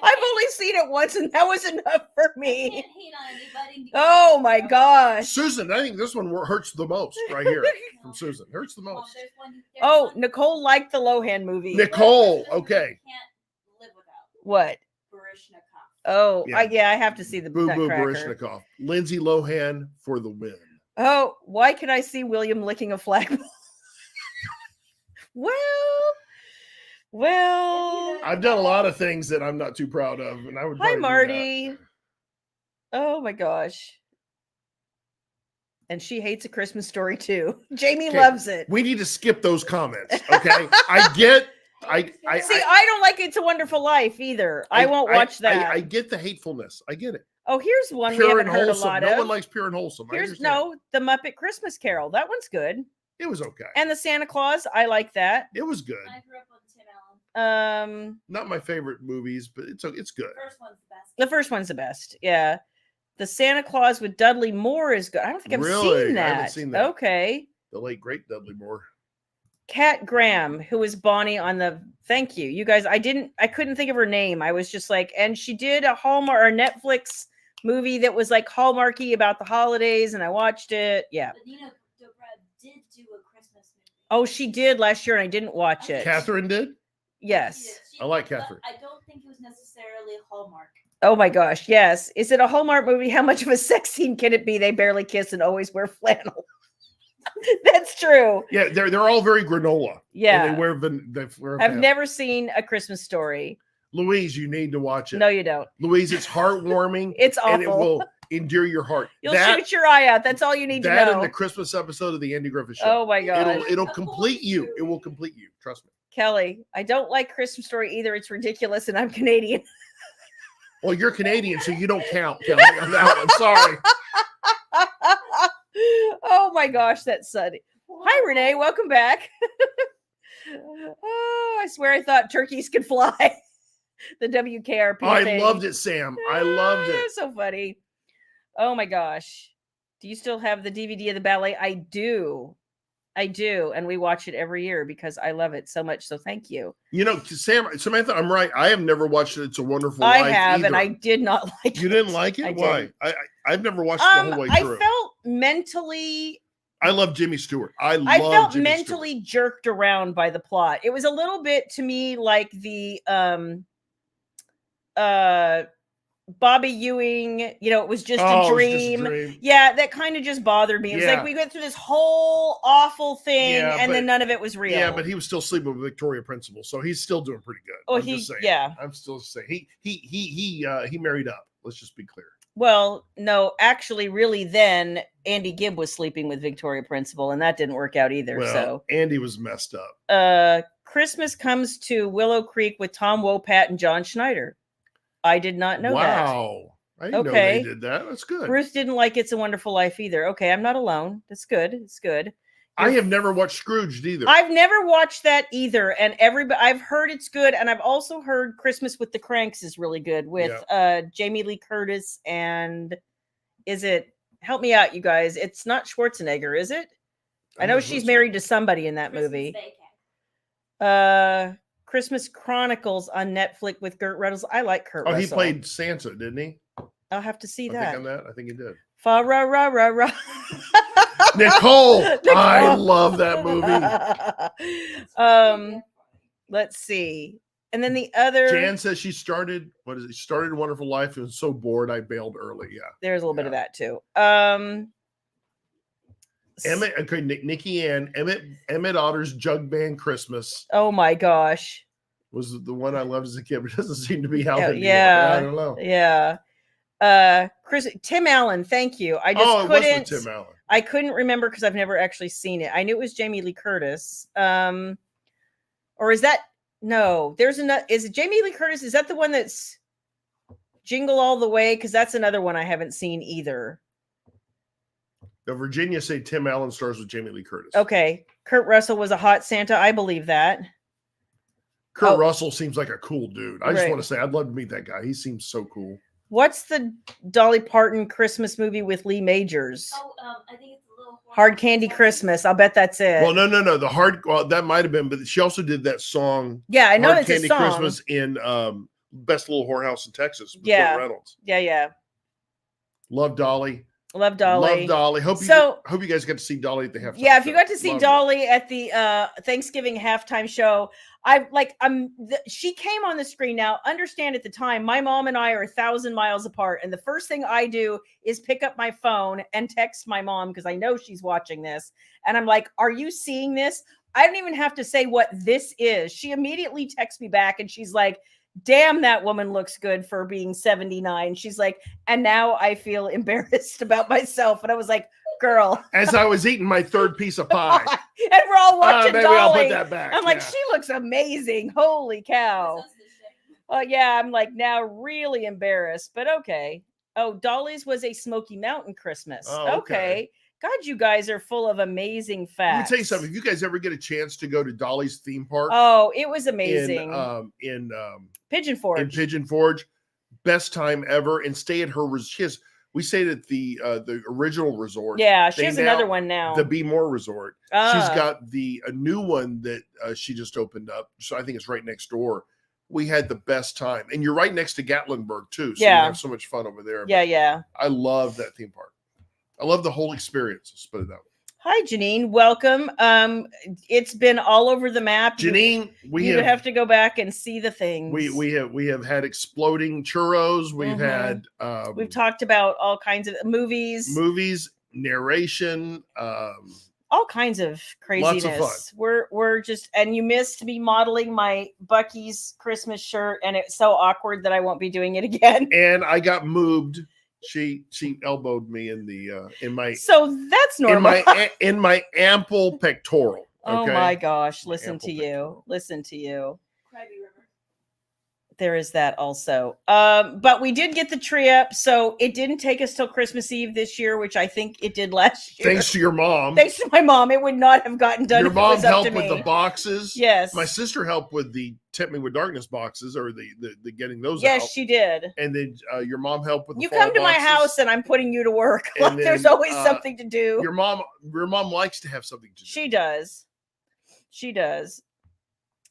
I've only seen it once, and that was enough for me. Oh my gosh. Susan, I think this one hurts the most right here from Susan. Hurts the most. Oh, Nicole liked the Lohan movie. Nicole, okay. What? Oh, Yeah. I have to see the Boo Boo Nutcracker. Barishnikov. Lindsay Lohan for the win. Oh, why could I see William licking a flagpole? Well, I've done a lot of things that I'm not too proud of, and I would. Hi, probably do Marty. that. Oh my gosh. And she hates A Christmas Story too. Jamie Okay, loves it. We need to skip those comments, okay? I get. I don't like It's a Wonderful Life either. I won't watch that. I get the hatefulness. I get it. Oh, here's one we Pure haven't and heard wholesome. a lot No of. one likes Pure and Wholesome. Here's The Muppet Christmas Carol. That one's good. It was okay. And the Santa Claus, I like that. It was good. I grew up on Tim Allen. Not my favorite movies, but it's good. First one's the best. The first one's the best. Yeah. The Santa Claus with Dudley Moore is good. I don't think I've Really? seen I that. haven't seen that. Okay. The late great Dudley Moore. Kat Graham, who was Bonnie on the thank you. You guys, I couldn't think of her name. I was just like, and she did a Hallmark or Netflix movie that was like Hallmarky about the holidays, and I watched it. Yeah. But Nina Dobrev did do a Christmas movie. Oh, she did last year, and I didn't watch it. Catherine did? Yes. I like Catherine. I don't think it was necessarily Hallmark. Oh my gosh, yes. Is it a Hallmark movie? How much of a sex scene can it be? They barely kiss and always wear flannel. That's true. Yeah, they're all very granola. Yeah. And they wear I've never seen A Christmas Story. Louise, you need to watch it. No, you don't. Louise, it's heartwarming. It's awful. And it will endear your heart. You'll shoot your eye out. That's all you need to know. That and the Christmas episode of the Andy Griffith Show. Oh my god. It'll complete you. It will complete you. Trust me. Kelly, I don't like Christmas Story either. It's ridiculous, and I'm Canadian. Well, you're Canadian, so you don't count, Kelly, on that one. Sorry. Oh my gosh, that's sunny. Hi, Renee. Welcome back. Oh, I swear I thought turkeys could fly. The WKRP thing. I loved it, Sam. I loved it. It's so funny. Oh my gosh. Do you still have the DVD of the ballet? I do. And we watch it every year because I love it so much. So thank you. You know, Samantha, I'm right. I have never watched it. It's a Wonderful I Life. have, either. and I did not like it. You didn't like it? I Why? didn't. I've never watched it the whole way through. I felt mentally. I love Jimmy Stewart. I felt Jimmy mentally Stewart. jerked around by the plot. It was a little bit to me like the Bobby Ewing, it was just a dream. Yeah, that kind of just bothered me. It was like we went through this whole awful thing, then none of it was real. Yeah, but he was still sleeping with Victoria Principal, so he's still doing pretty good. Oh, I'm still saying he married up. Let's just be clear. Well, no, actually, really, then Andy Gibb was sleeping with Victoria Principal, and that didn't work out either. Well, so Andy was messed up. Christmas Comes to Willow Creek with Tom Wopat and John Schneider. I did not know that. Wow. I didn't know they did that. That's good. Ruth didn't like It's a Wonderful Life either. Okay, I'm not alone. That's good. It's good. I have never watched Scrooged either. I've never watched that either. And I've heard it's good. And I've also heard Christmas with the Cranks is really good with Jamie Lee Curtis. And help me out, you guys. It's not Schwarzenegger, is it? I know she's married to somebody in that movie. Christmas Chronicles on Netflix with Kurt Russell. I like Kurt Russell. He played Santa, didn't he? I'll have to see that. I think he did. Fa ra ra ra ra. Nicole. I love that movie. Let's see. And then the other Jan says she started Wonderful Life and was so bored I bailed early. Yeah. There's a little bit of that too. Nikki Ann, Emmett Otter's Jug Band Christmas. Oh my gosh. Was the one I loved as a kid, but it doesn't seem to be out anymore. Yeah. I don't know. Yeah. Tim Allen, thank you. I just it was with couldn't. Tim Allen. I couldn't remember because I've never actually seen it. I knew it was Jamie Lee Curtis. Or is that no? There's another. Is it Jamie Lee Curtis? Is that the one that's Jingle All the Way? Because that's another one I haven't seen either. The Virginia say Tim Allen stars with Jamie Lee Curtis. Okay, Kurt Russell was a hot Santa. I believe that. Kurt Russell seems like a cool dude. I just Right. want to say I'd love to meet that guy. He seems so cool. What's the Dolly Parton Christmas movie with Lee Majors? Oh, I think it's a little Hard Candy Christmas. I'll bet that's it. Well, no. Well, that might have been, but she also did that song. Yeah, I know Hard it's Candy a song. Christmas in Best Little Whorehouse in Texas. With Yeah. Burt Reynolds. Yeah. Love Dolly. Love Dolly. Love Dolly. Hope you guys got to see Dolly at the halftime. Yeah, if you got to see Love Dolly at the Thanksgiving halftime show, she came on the screen. Now, understand at the time, my mom and I are 1,000 miles apart, and the first thing I do is pick up my phone and text my mom because I know she's watching this, and I'm like, "Are you seeing this?" I don't even have to say what this is. She immediately texts me back, and she's like, damn, that woman looks good for being 79. She's like, and now I feel embarrassed about myself. And I was like, girl. As I was eating my third piece of pie. And we're all watching maybe Dolly. I'll put that back. I'm like, she looks amazing. Holy cow. Yeah, I'm like now really embarrassed, but okay. Oh, Dolly's was a Smoky Mountain Christmas. Oh, okay. God, you guys are full of amazing facts. Let me tell you something. If you guys ever get a chance to go to Dolly's theme park. Oh, it was amazing. In Pigeon Forge. In Pigeon Forge. Best time ever. And stay at her. We stayed at the original resort. Yeah, she has another one now. The Be More Resort. She's got a new one that she just opened up. So I think it's right next door. We had the best time. And you're right next to Gatlinburg too. So you have so much fun over there. Yeah. I love that theme park. I love the whole experience. Let's put it that way. Hi, Janine. Welcome. It's been all over the map. Janine, you would have to go back and see the things. We have had exploding churros. We've had we've talked about all kinds of movies, narration, all kinds of craziness. Lots of fun. We're just, and you missed me modeling my Bucky's Christmas shirt, and it's so awkward that I won't be doing it again. And I got moved. She elbowed me in my so that's normal in my ample pectoral. Okay? Oh my gosh! Listen to you. There is that also. But we did get the tree up, so it didn't take us till Christmas Eve this year, which I think it did last year. Thanks to your mom. Thanks to my mom. It would not have gotten done. Your mom helped with the boxes. Yes. My sister helped with the Tempt Me With Darkness boxes, or the getting those out. Yes, she did. And then your mom helped with the You come to my house and I'm putting you to work. Like, there's always something to do. Your mom likes to have something to do. She does.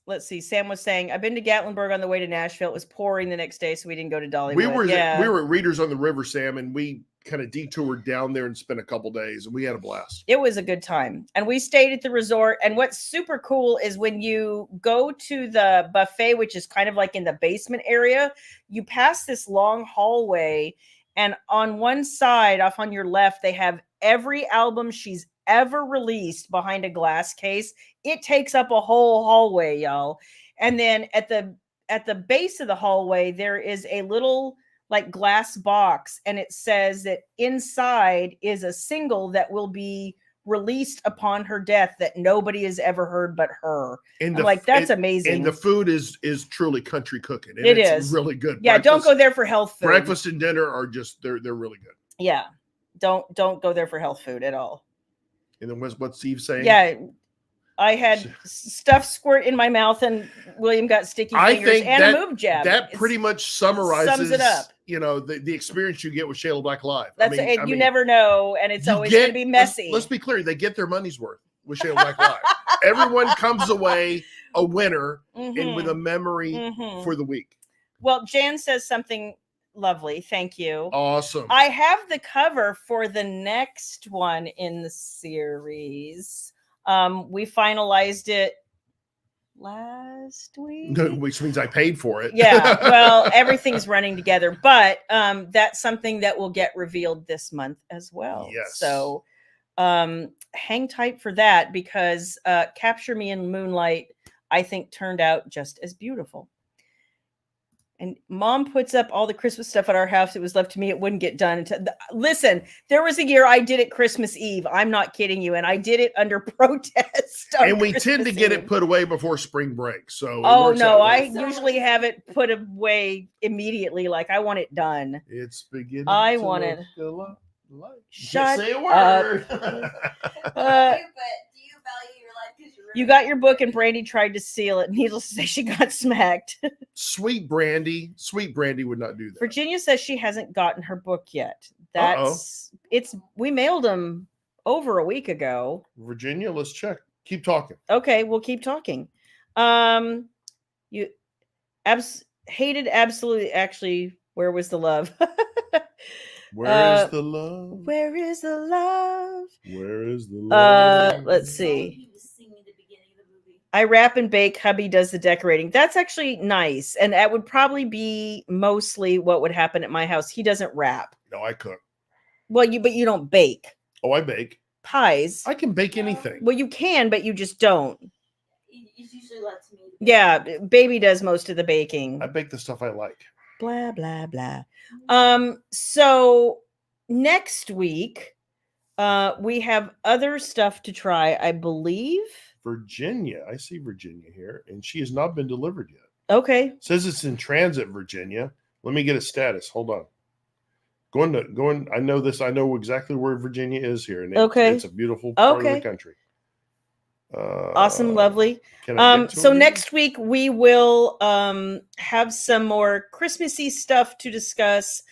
Let's see. Sam was saying, I've been to Gatlinburg on the way to Nashville. It was pouring the next day, so we didn't go to Dollywood. We were at Readers on the River, Sam, and we kind of detoured down there and spent a couple days, and we had a blast. It was a good time. And we stayed at the resort. And what's super cool is when you go to the buffet, which is kind of like in the basement area, you pass this long hallway. And on one side, off on your left, they have every album she's ever released behind a glass case. It takes up a whole hallway, y'all. And then at the base of the hallway, there is a little like glass box, and it says that inside is a single that will be released upon her death that nobody has ever heard but her. And that's amazing. And the food is truly country cooking. And it's really good. Yeah, don't go there for health food. Breakfast and dinner are just they're really good. Yeah, don't go there for health food at all. And then what's Steve saying? Yeah, I had stuff squirt in my mouth, and William got sticky fingers and a moob jab. That pretty much sums it up. The experience you get with Shayla Black Live. That's you never know, and it's always going to be messy. Let's be clear; they get their money's worth with Shayla Black Live. Everyone comes away a winner and with a memory for the week. Well, Jan says something lovely. Thank you. Awesome. I have the cover for the next one in the series. We finalized it last week, which means I paid for it. Yeah, well, everything's running together, but that's something that will get revealed this month as well. Yes. So hang tight for that, because Capture Me in Moonlight, I think, turned out just as beautiful. And Mom puts up all the Christmas stuff at our house. It was left to me. It wouldn't get done. Listen, there was a year I did it Christmas Eve. I'm not kidding you. And I did it under protest. And we tend to get it put away before spring break. So oh no, I usually have it put away immediately. Like I want it done. It's beginning. I want it. Shut say a word. But do you value your life because you got your book and Brandy tried to steal it. Needless to say, she got smacked. Sweet Brandy would not do that. Virginia says she hasn't gotten her book yet. We mailed them over a week ago. Virginia, let's check. Keep talking. Okay, we'll keep talking. You hated absolutely. Actually, where was the love? Where is the love? Where is the love? Where is the love? Let's see. I wrap and bake. Hubby does the decorating. That's actually nice. And that would probably be mostly what would happen at my house. He doesn't wrap. No, I cook. Well, but you don't bake. Oh, I bake. Pies. I can bake anything. Well, you can, but you just don't. It's usually left to me. Yeah, baby does most of the baking. I bake the stuff I like. Blah, blah, blah. So next week, we have other stuff to try, I believe. Virginia. I see Virginia here, and she has not been delivered yet. Okay. It says it's in transit, Virginia. Let me get a status. Hold on. Going. I know this. I know exactly where Virginia is here, and it's a beautiful part of the country. Awesome, lovely. So next week we will have some more Christmassy stuff to discuss.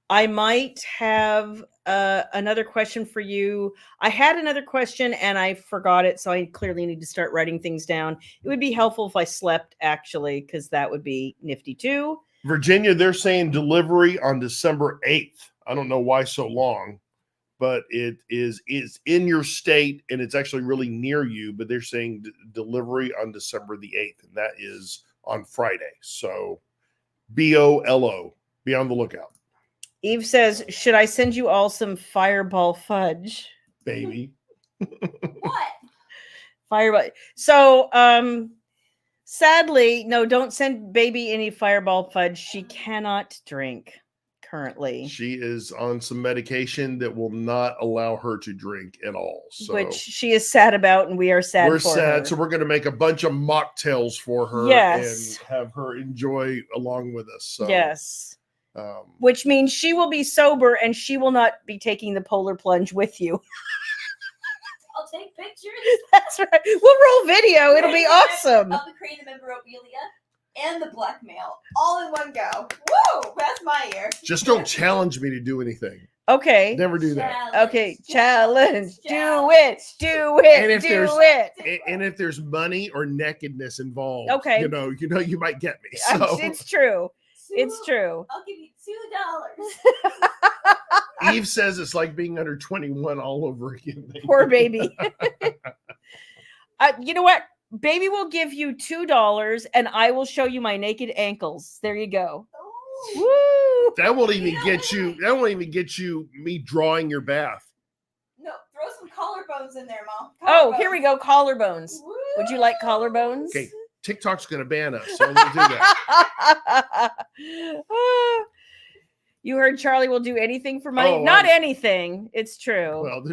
I might have another question for you. I had another question and I forgot it, so I clearly need to start writing things down. It would be helpful if I slept, actually, because that would be nifty too. Virginia, they're saying delivery on December 8th. I don't know why so long, but it is in your state and it's actually really near you, but they're saying delivery on December the 8th, and that is on Friday. So BOLO, be on the lookout. Eve says, should I send you all some Fireball fudge? Baby. What? Fireball. So, sadly, no, don't send baby any Fireball fudge. She cannot drink currently. She is on some medication that will not allow her to drink at all. So which she is sad about, and we are sad we're for sad, her. so we're going to make a bunch of mocktails for her and have her enjoy along with us. So, yes. Which means she will be sober and she will not be taking the polar plunge with you. I'll take pictures. That's right. We'll roll video. It'll be awesome. I'll be creating the memorabilia and the blackmail all in one go. Woo! That's my year. Just don't challenge me to do anything. Okay. Never do that. Okay. Challenge. Do it. Do it. And if there's money or nakedness involved, okay, you might get me. So it's true. It's true. I'll give you $2. Eve says it's like being under 21 all over again. Poor baby. You know what? Baby will give you $2 and I will show you my naked ankles. There you go. Oh. Woo! That won't even get you. That won't even get you me drawing your bath. No, throw some collarbones in there, Mom. Oh, here we go. Collarbones. Woo! Would you like collarbones? Okay. TikTok's going to ban us, so we'll do that. You heard Charlie will do anything for money. Not anything. It's true. Well,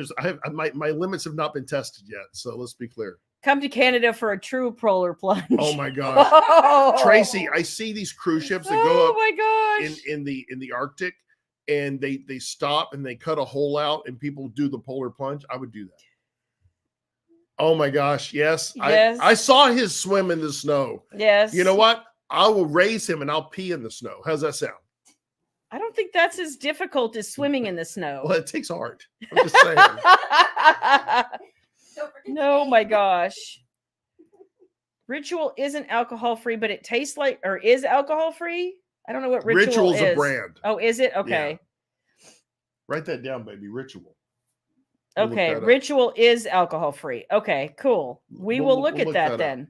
my limits have not been tested yet, so let's be clear. Come to Canada for a true polar plunge. Oh my gosh, Tracy! I see these cruise ships that go up. Oh my gosh! In the Arctic, and they stop and they cut a hole out, and people do the polar plunge. I would do that. Oh my gosh, yes. I saw his swim in the snow. Yes. You know what? I will raise him and I'll pee in the snow. How's that sound? I don't think that's as difficult as swimming in the snow. Well, it takes art. I'm just saying. No, my gosh. Ritual isn't alcohol free, but it tastes like, or is alcohol free? I don't know what Ritual is. Ritual's a brand. Oh, is it? Okay. Yeah. Write that down, baby. Ritual. Okay, Ritual is alcohol free. Okay, cool. We will look at that then.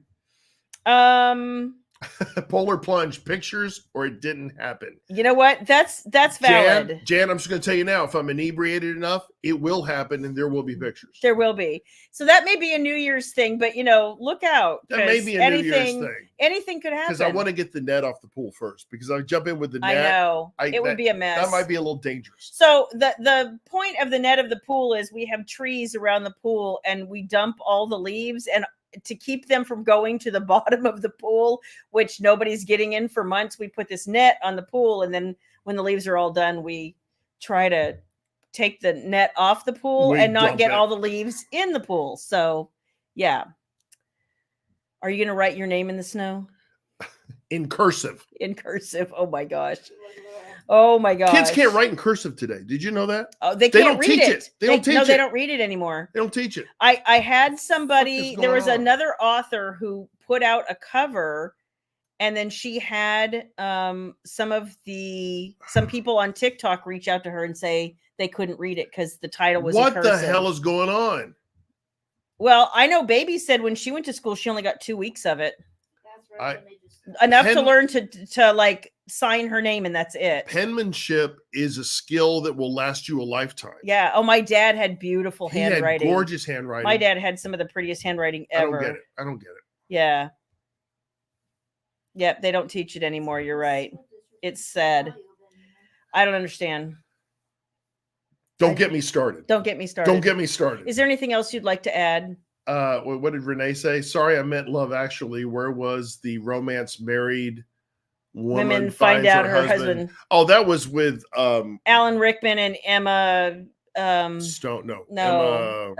Polar plunge, pictures, or it didn't happen. You know what? That's valid. Jan, I'm just going to tell you now, if I'm inebriated enough, it will happen and there will be pictures. There will be. So that may be a New Year's thing, but look out. That may be a New Year's thing. Anything could happen. Because I want to get the net off the pool first. Because I jump in with the net. I know. It would be a mess. That might be a little dangerous. So the point of the net of the pool is we have trees around the pool and we dump all the leaves, and to keep them from going to the bottom of the pool, which nobody's getting in for months, we put this net on the pool, and then when the leaves are all done, we try to take the net off the pool and not get all the leaves in the pool. So yeah. Are you going to write your name in the snow? In cursive. In cursive. Oh my gosh. Oh my gosh. Kids can't write in cursive today. Did you know that? Oh, they can't read it. They don't teach it. No, they don't read it anymore. They don't teach it. I had somebody, there was another author who put out a cover, and then she had some people on TikTok reach out to her and say they couldn't read it because the title was in cursive. What the hell is going on? Well, I know Baby said when she went to school, she only got 2 weeks of it. That's right. Enough to learn to like sign her name, and that's it. Penmanship is a skill that will last you a lifetime. Yeah. Oh, my dad had beautiful handwriting. Had gorgeous handwriting. My dad had some of the prettiest handwriting ever. I don't get it. Yeah. Yep. They don't teach it anymore. You're right. It's sad. I don't understand. Don't get me started. Don't get me started. Don't get me started. Is there anything else you'd like to add? What did Renee say? Sorry, I meant Love Actually. Where was the romance married women find out her husband? Oh, that was with Alan Rickman and Emma Stone. No.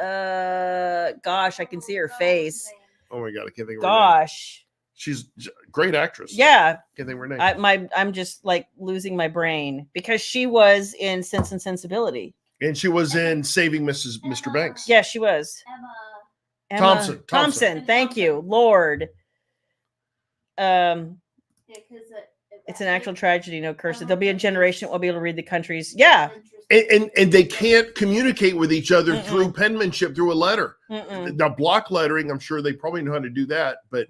Gosh, I can see her face. Oh my god, I can't think of her gosh. Name. She's a great actress. Yeah. Can't think of her name. I'm just like losing my brain because she was in Sense and Sensibility. And she was in Saving Mr. Banks. Yeah, she was. Emma Thompson. Thank you, Lord. It's an actual tragedy, no cursive. There'll be a generation that will be able to read the countries. Yeah. And they can't communicate with each other through penmanship, through a letter. Now, block lettering, I'm sure they probably know how to do that, but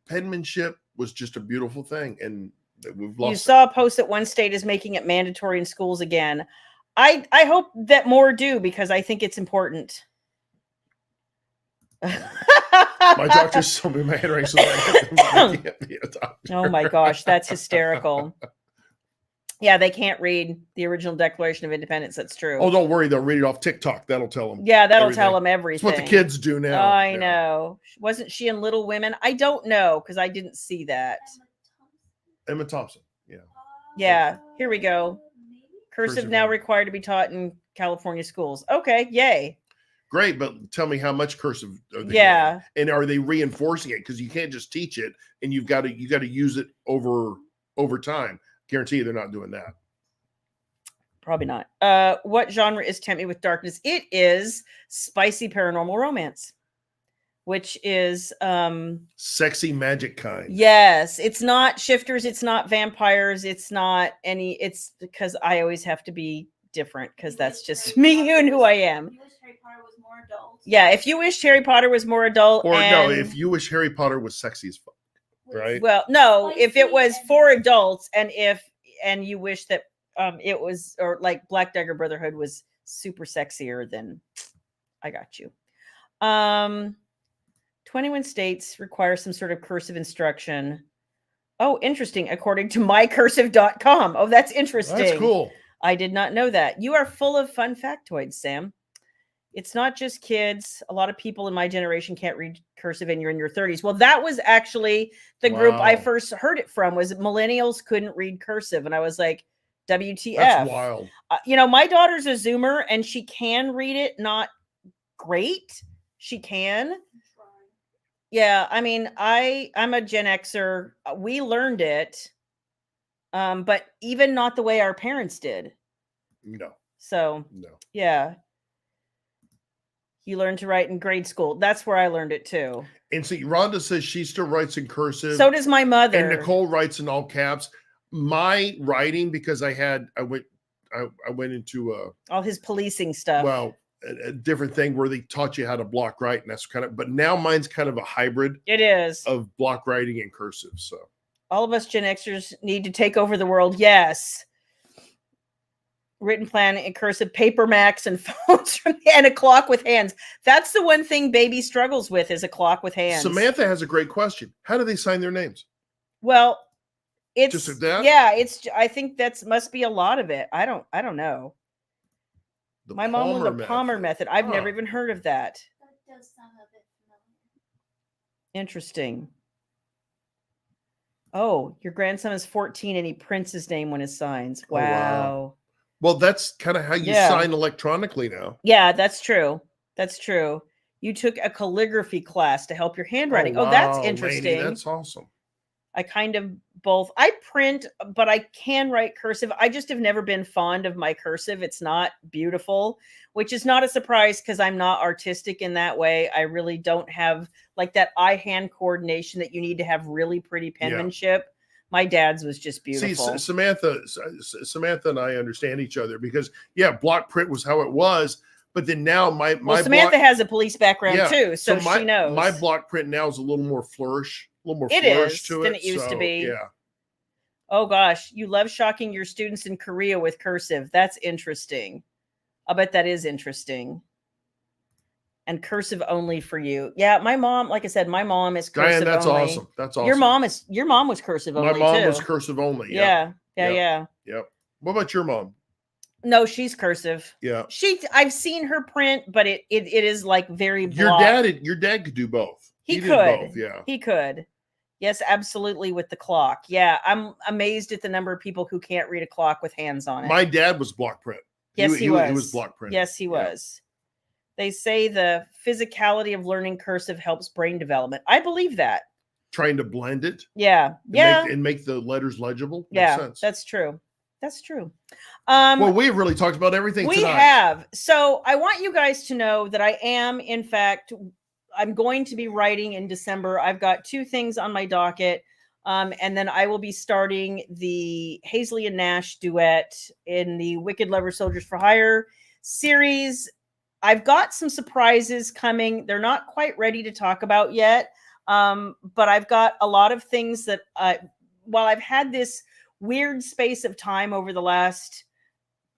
penmanship was just a beautiful thing. And we've lost. You saw a post that one state is making it mandatory in schools again. I hope that more do, because I think it's important. My doctor's told me my handwriting, so I can't be a doctor. Oh my gosh, that's hysterical. Yeah, they can't read the original Declaration of Independence. That's true. Oh, don't worry, they'll read it off TikTok. That'll tell them. Yeah, that'll tell them everything. That's what the kids do now. I know. Wasn't she in Little Women? I don't know, because I didn't see that. Emma Thompson. Yeah. Yeah. Here we go. Cursive now required to be taught in California schools. Okay, yay. Great, but tell me how much cursive are they doing? And are they reinforcing it? Because you can't just teach it, and you got to use it over time. Guarantee you they're not doing that. Probably not. What genre is Tempt Me with Darkness? It is spicy paranormal romance, which is sexy magic kind. Yes, it's not shifters, it's not vampires, it's not any. It's because I always have to be different, because that's just me and who I am. Harry Potter was more adult. Yeah, if you wish Harry Potter was more adult, or no, if you wish Harry Potter was sexy as fuck, right? Well, no, if it was for adults, and you wish that it was, or like Black Dagger Brotherhood was super sexier, then I got you. 21 states require some sort of cursive instruction. Oh, interesting. According to mycursive.com. Oh, that's interesting. That's cool. I did not know that. You are full of fun factoids, Sam. It's not just kids. A lot of people in my generation can't read cursive, and you're in your 30s. Well, that was actually the group I first heard it from, was millennials couldn't read cursive. And I was like, WTF. That's wild. My daughter's a Zoomer, and she can read it. Not great. She can. Yeah. I mean, I'm a Gen Xer. We learned it. But even not the way our parents did. No. So, no. Yeah. You learned to write in grade school. That's where I learned it too. And see, Rhonda says she still writes in cursive. So does my mother. And Nicole writes in all caps. My writing, because I went into all his policing stuff. Well, a different thing where they taught you how to block write, and that's kind of. But now mine's kind of a hybrid. It is of block writing and cursive. So all of us Gen Xers need to take over the world. Yes. Written plan in cursive, paper Macs and phones and a clock with hands. That's the one thing baby struggles with is a clock with hands. Samantha has a great question. How do they sign their names? Well, it's just like that? Yeah, I think that's must be a lot of it. I don't know. My mom with the Palmer method. I've never even heard of that. That does sound a bit familiar. Interesting. Oh, your grandson is 14 and he prints his name when he signs. Wow. Oh, wow. Well, that's kind of how you sign electronically now. Yeah, that's true. That's true. You took a calligraphy class to help your handwriting. Oh, wow, that's interesting. lady, that's awesome. I kind of both. I print, but I can write cursive. I just have never been fond of my cursive. It's not beautiful, which is not a surprise because I'm not artistic in that way. I really don't have like that eye-hand coordination that you need to have really pretty penmanship. Yeah. My dad's was just beautiful. See, Samantha and I understand each other because block print was how it was. But then now my Samantha has a police background too, so she knows. My block print now is a little more flourish. A little more flourish to than it used to be. Yeah. Oh gosh, you love shocking your students in Korea with cursive. That's interesting. I'll bet that is interesting. And cursive only for you. Yeah, my mom, like I said, my mom is cursive Diane, that's only. Awesome. That's awesome. Your mom was cursive only. My mom too. was cursive only. Yeah. Yep. What about your mom? No, she's cursive. Yeah. I've seen her print, but it is like very block. Your dad could do both. He could. Did both, yeah. He could. Yes, absolutely, with the clock. Yeah, I'm amazed at the number of people who can't read a clock with hands on it. My dad was block print. Yes, he was. He was block print. Yes, he was. They say the physicality of learning cursive helps brain development. I believe that. Trying to blend it. Yeah. And make the letters legible. Yeah, makes sense. That's true. That's true. Well, we've really talked about everything we tonight. have. So I want you guys to know that I am, in fact, I'm going to be writing in December. I've got 2 things on my docket. And then I will be starting the Hazley and Nash duet in the Wicked Lover Soldiers for Hire series. I've got some surprises coming. They're not quite ready to talk about yet. But I've got a lot of things that while I've had this weird space of time over the last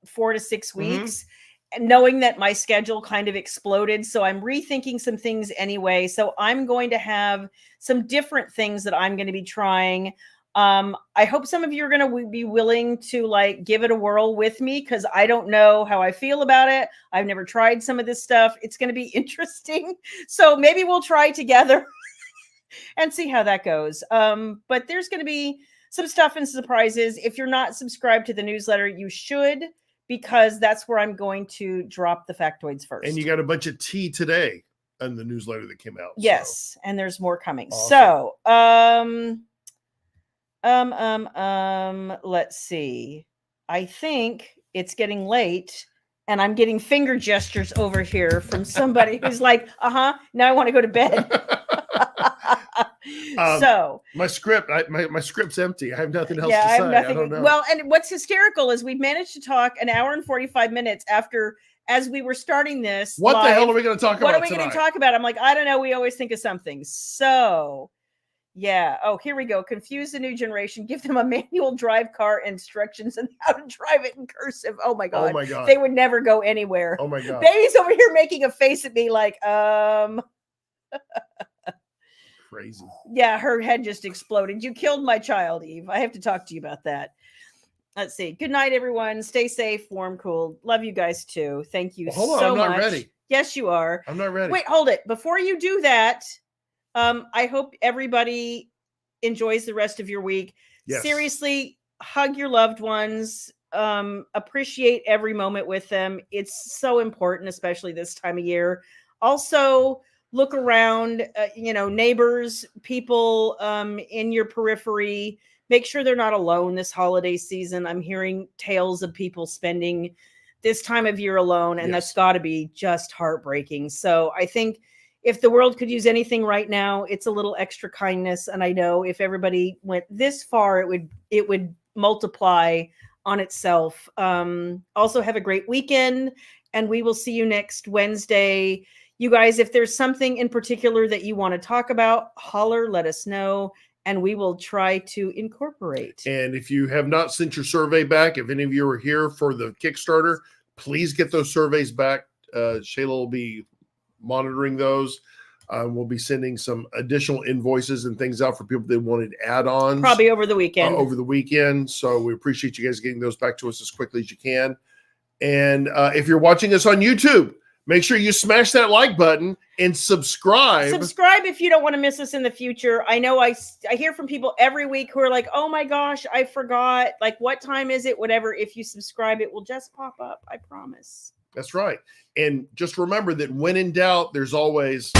4 to 6 weeks, and knowing that my schedule kind of exploded. So I'm rethinking some things anyway. So I'm going to have some different things that I'm going to be trying. I hope some of you are going to be willing to like give it a whirl with me because I don't know how I feel about it. I've never tried some of this stuff. It's going to be interesting. So maybe we'll try together and see how that goes. But there's going to be some stuff and surprises. If you're not subscribed to the newsletter, you should, because that's where I'm going to drop the factoids first. And you got a bunch of tea today in the newsletter that came out. Yes, so. And there's more coming. Awesome. So, let's see. I think it's getting late, and I'm getting finger gestures over here from somebody who's like, now I want to go to bed. So my script's empty. I have nothing else to say. I have nothing. I don't know. Well, and what's hysterical is we managed to talk an hour and 45 minutes as we were starting this. What live. The hell are we going to talk about? What are we going to talk about? I'm like, I don't know. We always think of something. So yeah. Oh, here we go. Confuse the new generation. Give them a manual drive car instructions and how to drive it in cursive. Oh my God. Oh my God. They would never go anywhere. Oh my God. Baby's over here making a face at me like, Crazy. Yeah, her head just exploded. You killed my child, Eve. I have to talk to you about that. Let's see. Good night, everyone. Stay safe, warm, cool. Love you guys too. Thank you Hold on, so I'm much. not ready. Yes, you are. I'm not ready. Wait, hold it. Before you do that, I hope everybody enjoys the rest of your week. Yes. Seriously, hug your loved ones. Appreciate every moment with them. It's so important, especially this time of year. Also, look around, neighbors, people in your periphery. Make sure they're not alone this holiday season. I'm hearing tales of people spending this time of year alone, and that's got to be just heartbreaking. So I think if the world could use anything right now, it's a little extra kindness. And I know if everybody went this far, it would multiply on itself. Also have a great weekend. and we will see you next Wednesday. You guys, if there's something in particular that you want to talk about, holler, let us know, and we will try to incorporate. And if you have not sent your survey back, if any of you are here for the Kickstarter, please get those surveys back. Shayla will be monitoring those. We'll be sending some additional invoices and things out for people that wanted add-ons. Probably over the weekend. So we appreciate you guys getting those back to us as quickly as you can. And if you're watching us on YouTube, make sure you smash that like button and subscribe. Subscribe if you don't want to miss us in the future. I know I hear from people every week who are like, oh my gosh, I forgot. Like, what time is it? Whatever. If you subscribe, it will just pop up. I promise. That's right. And just remember that when in doubt, there's always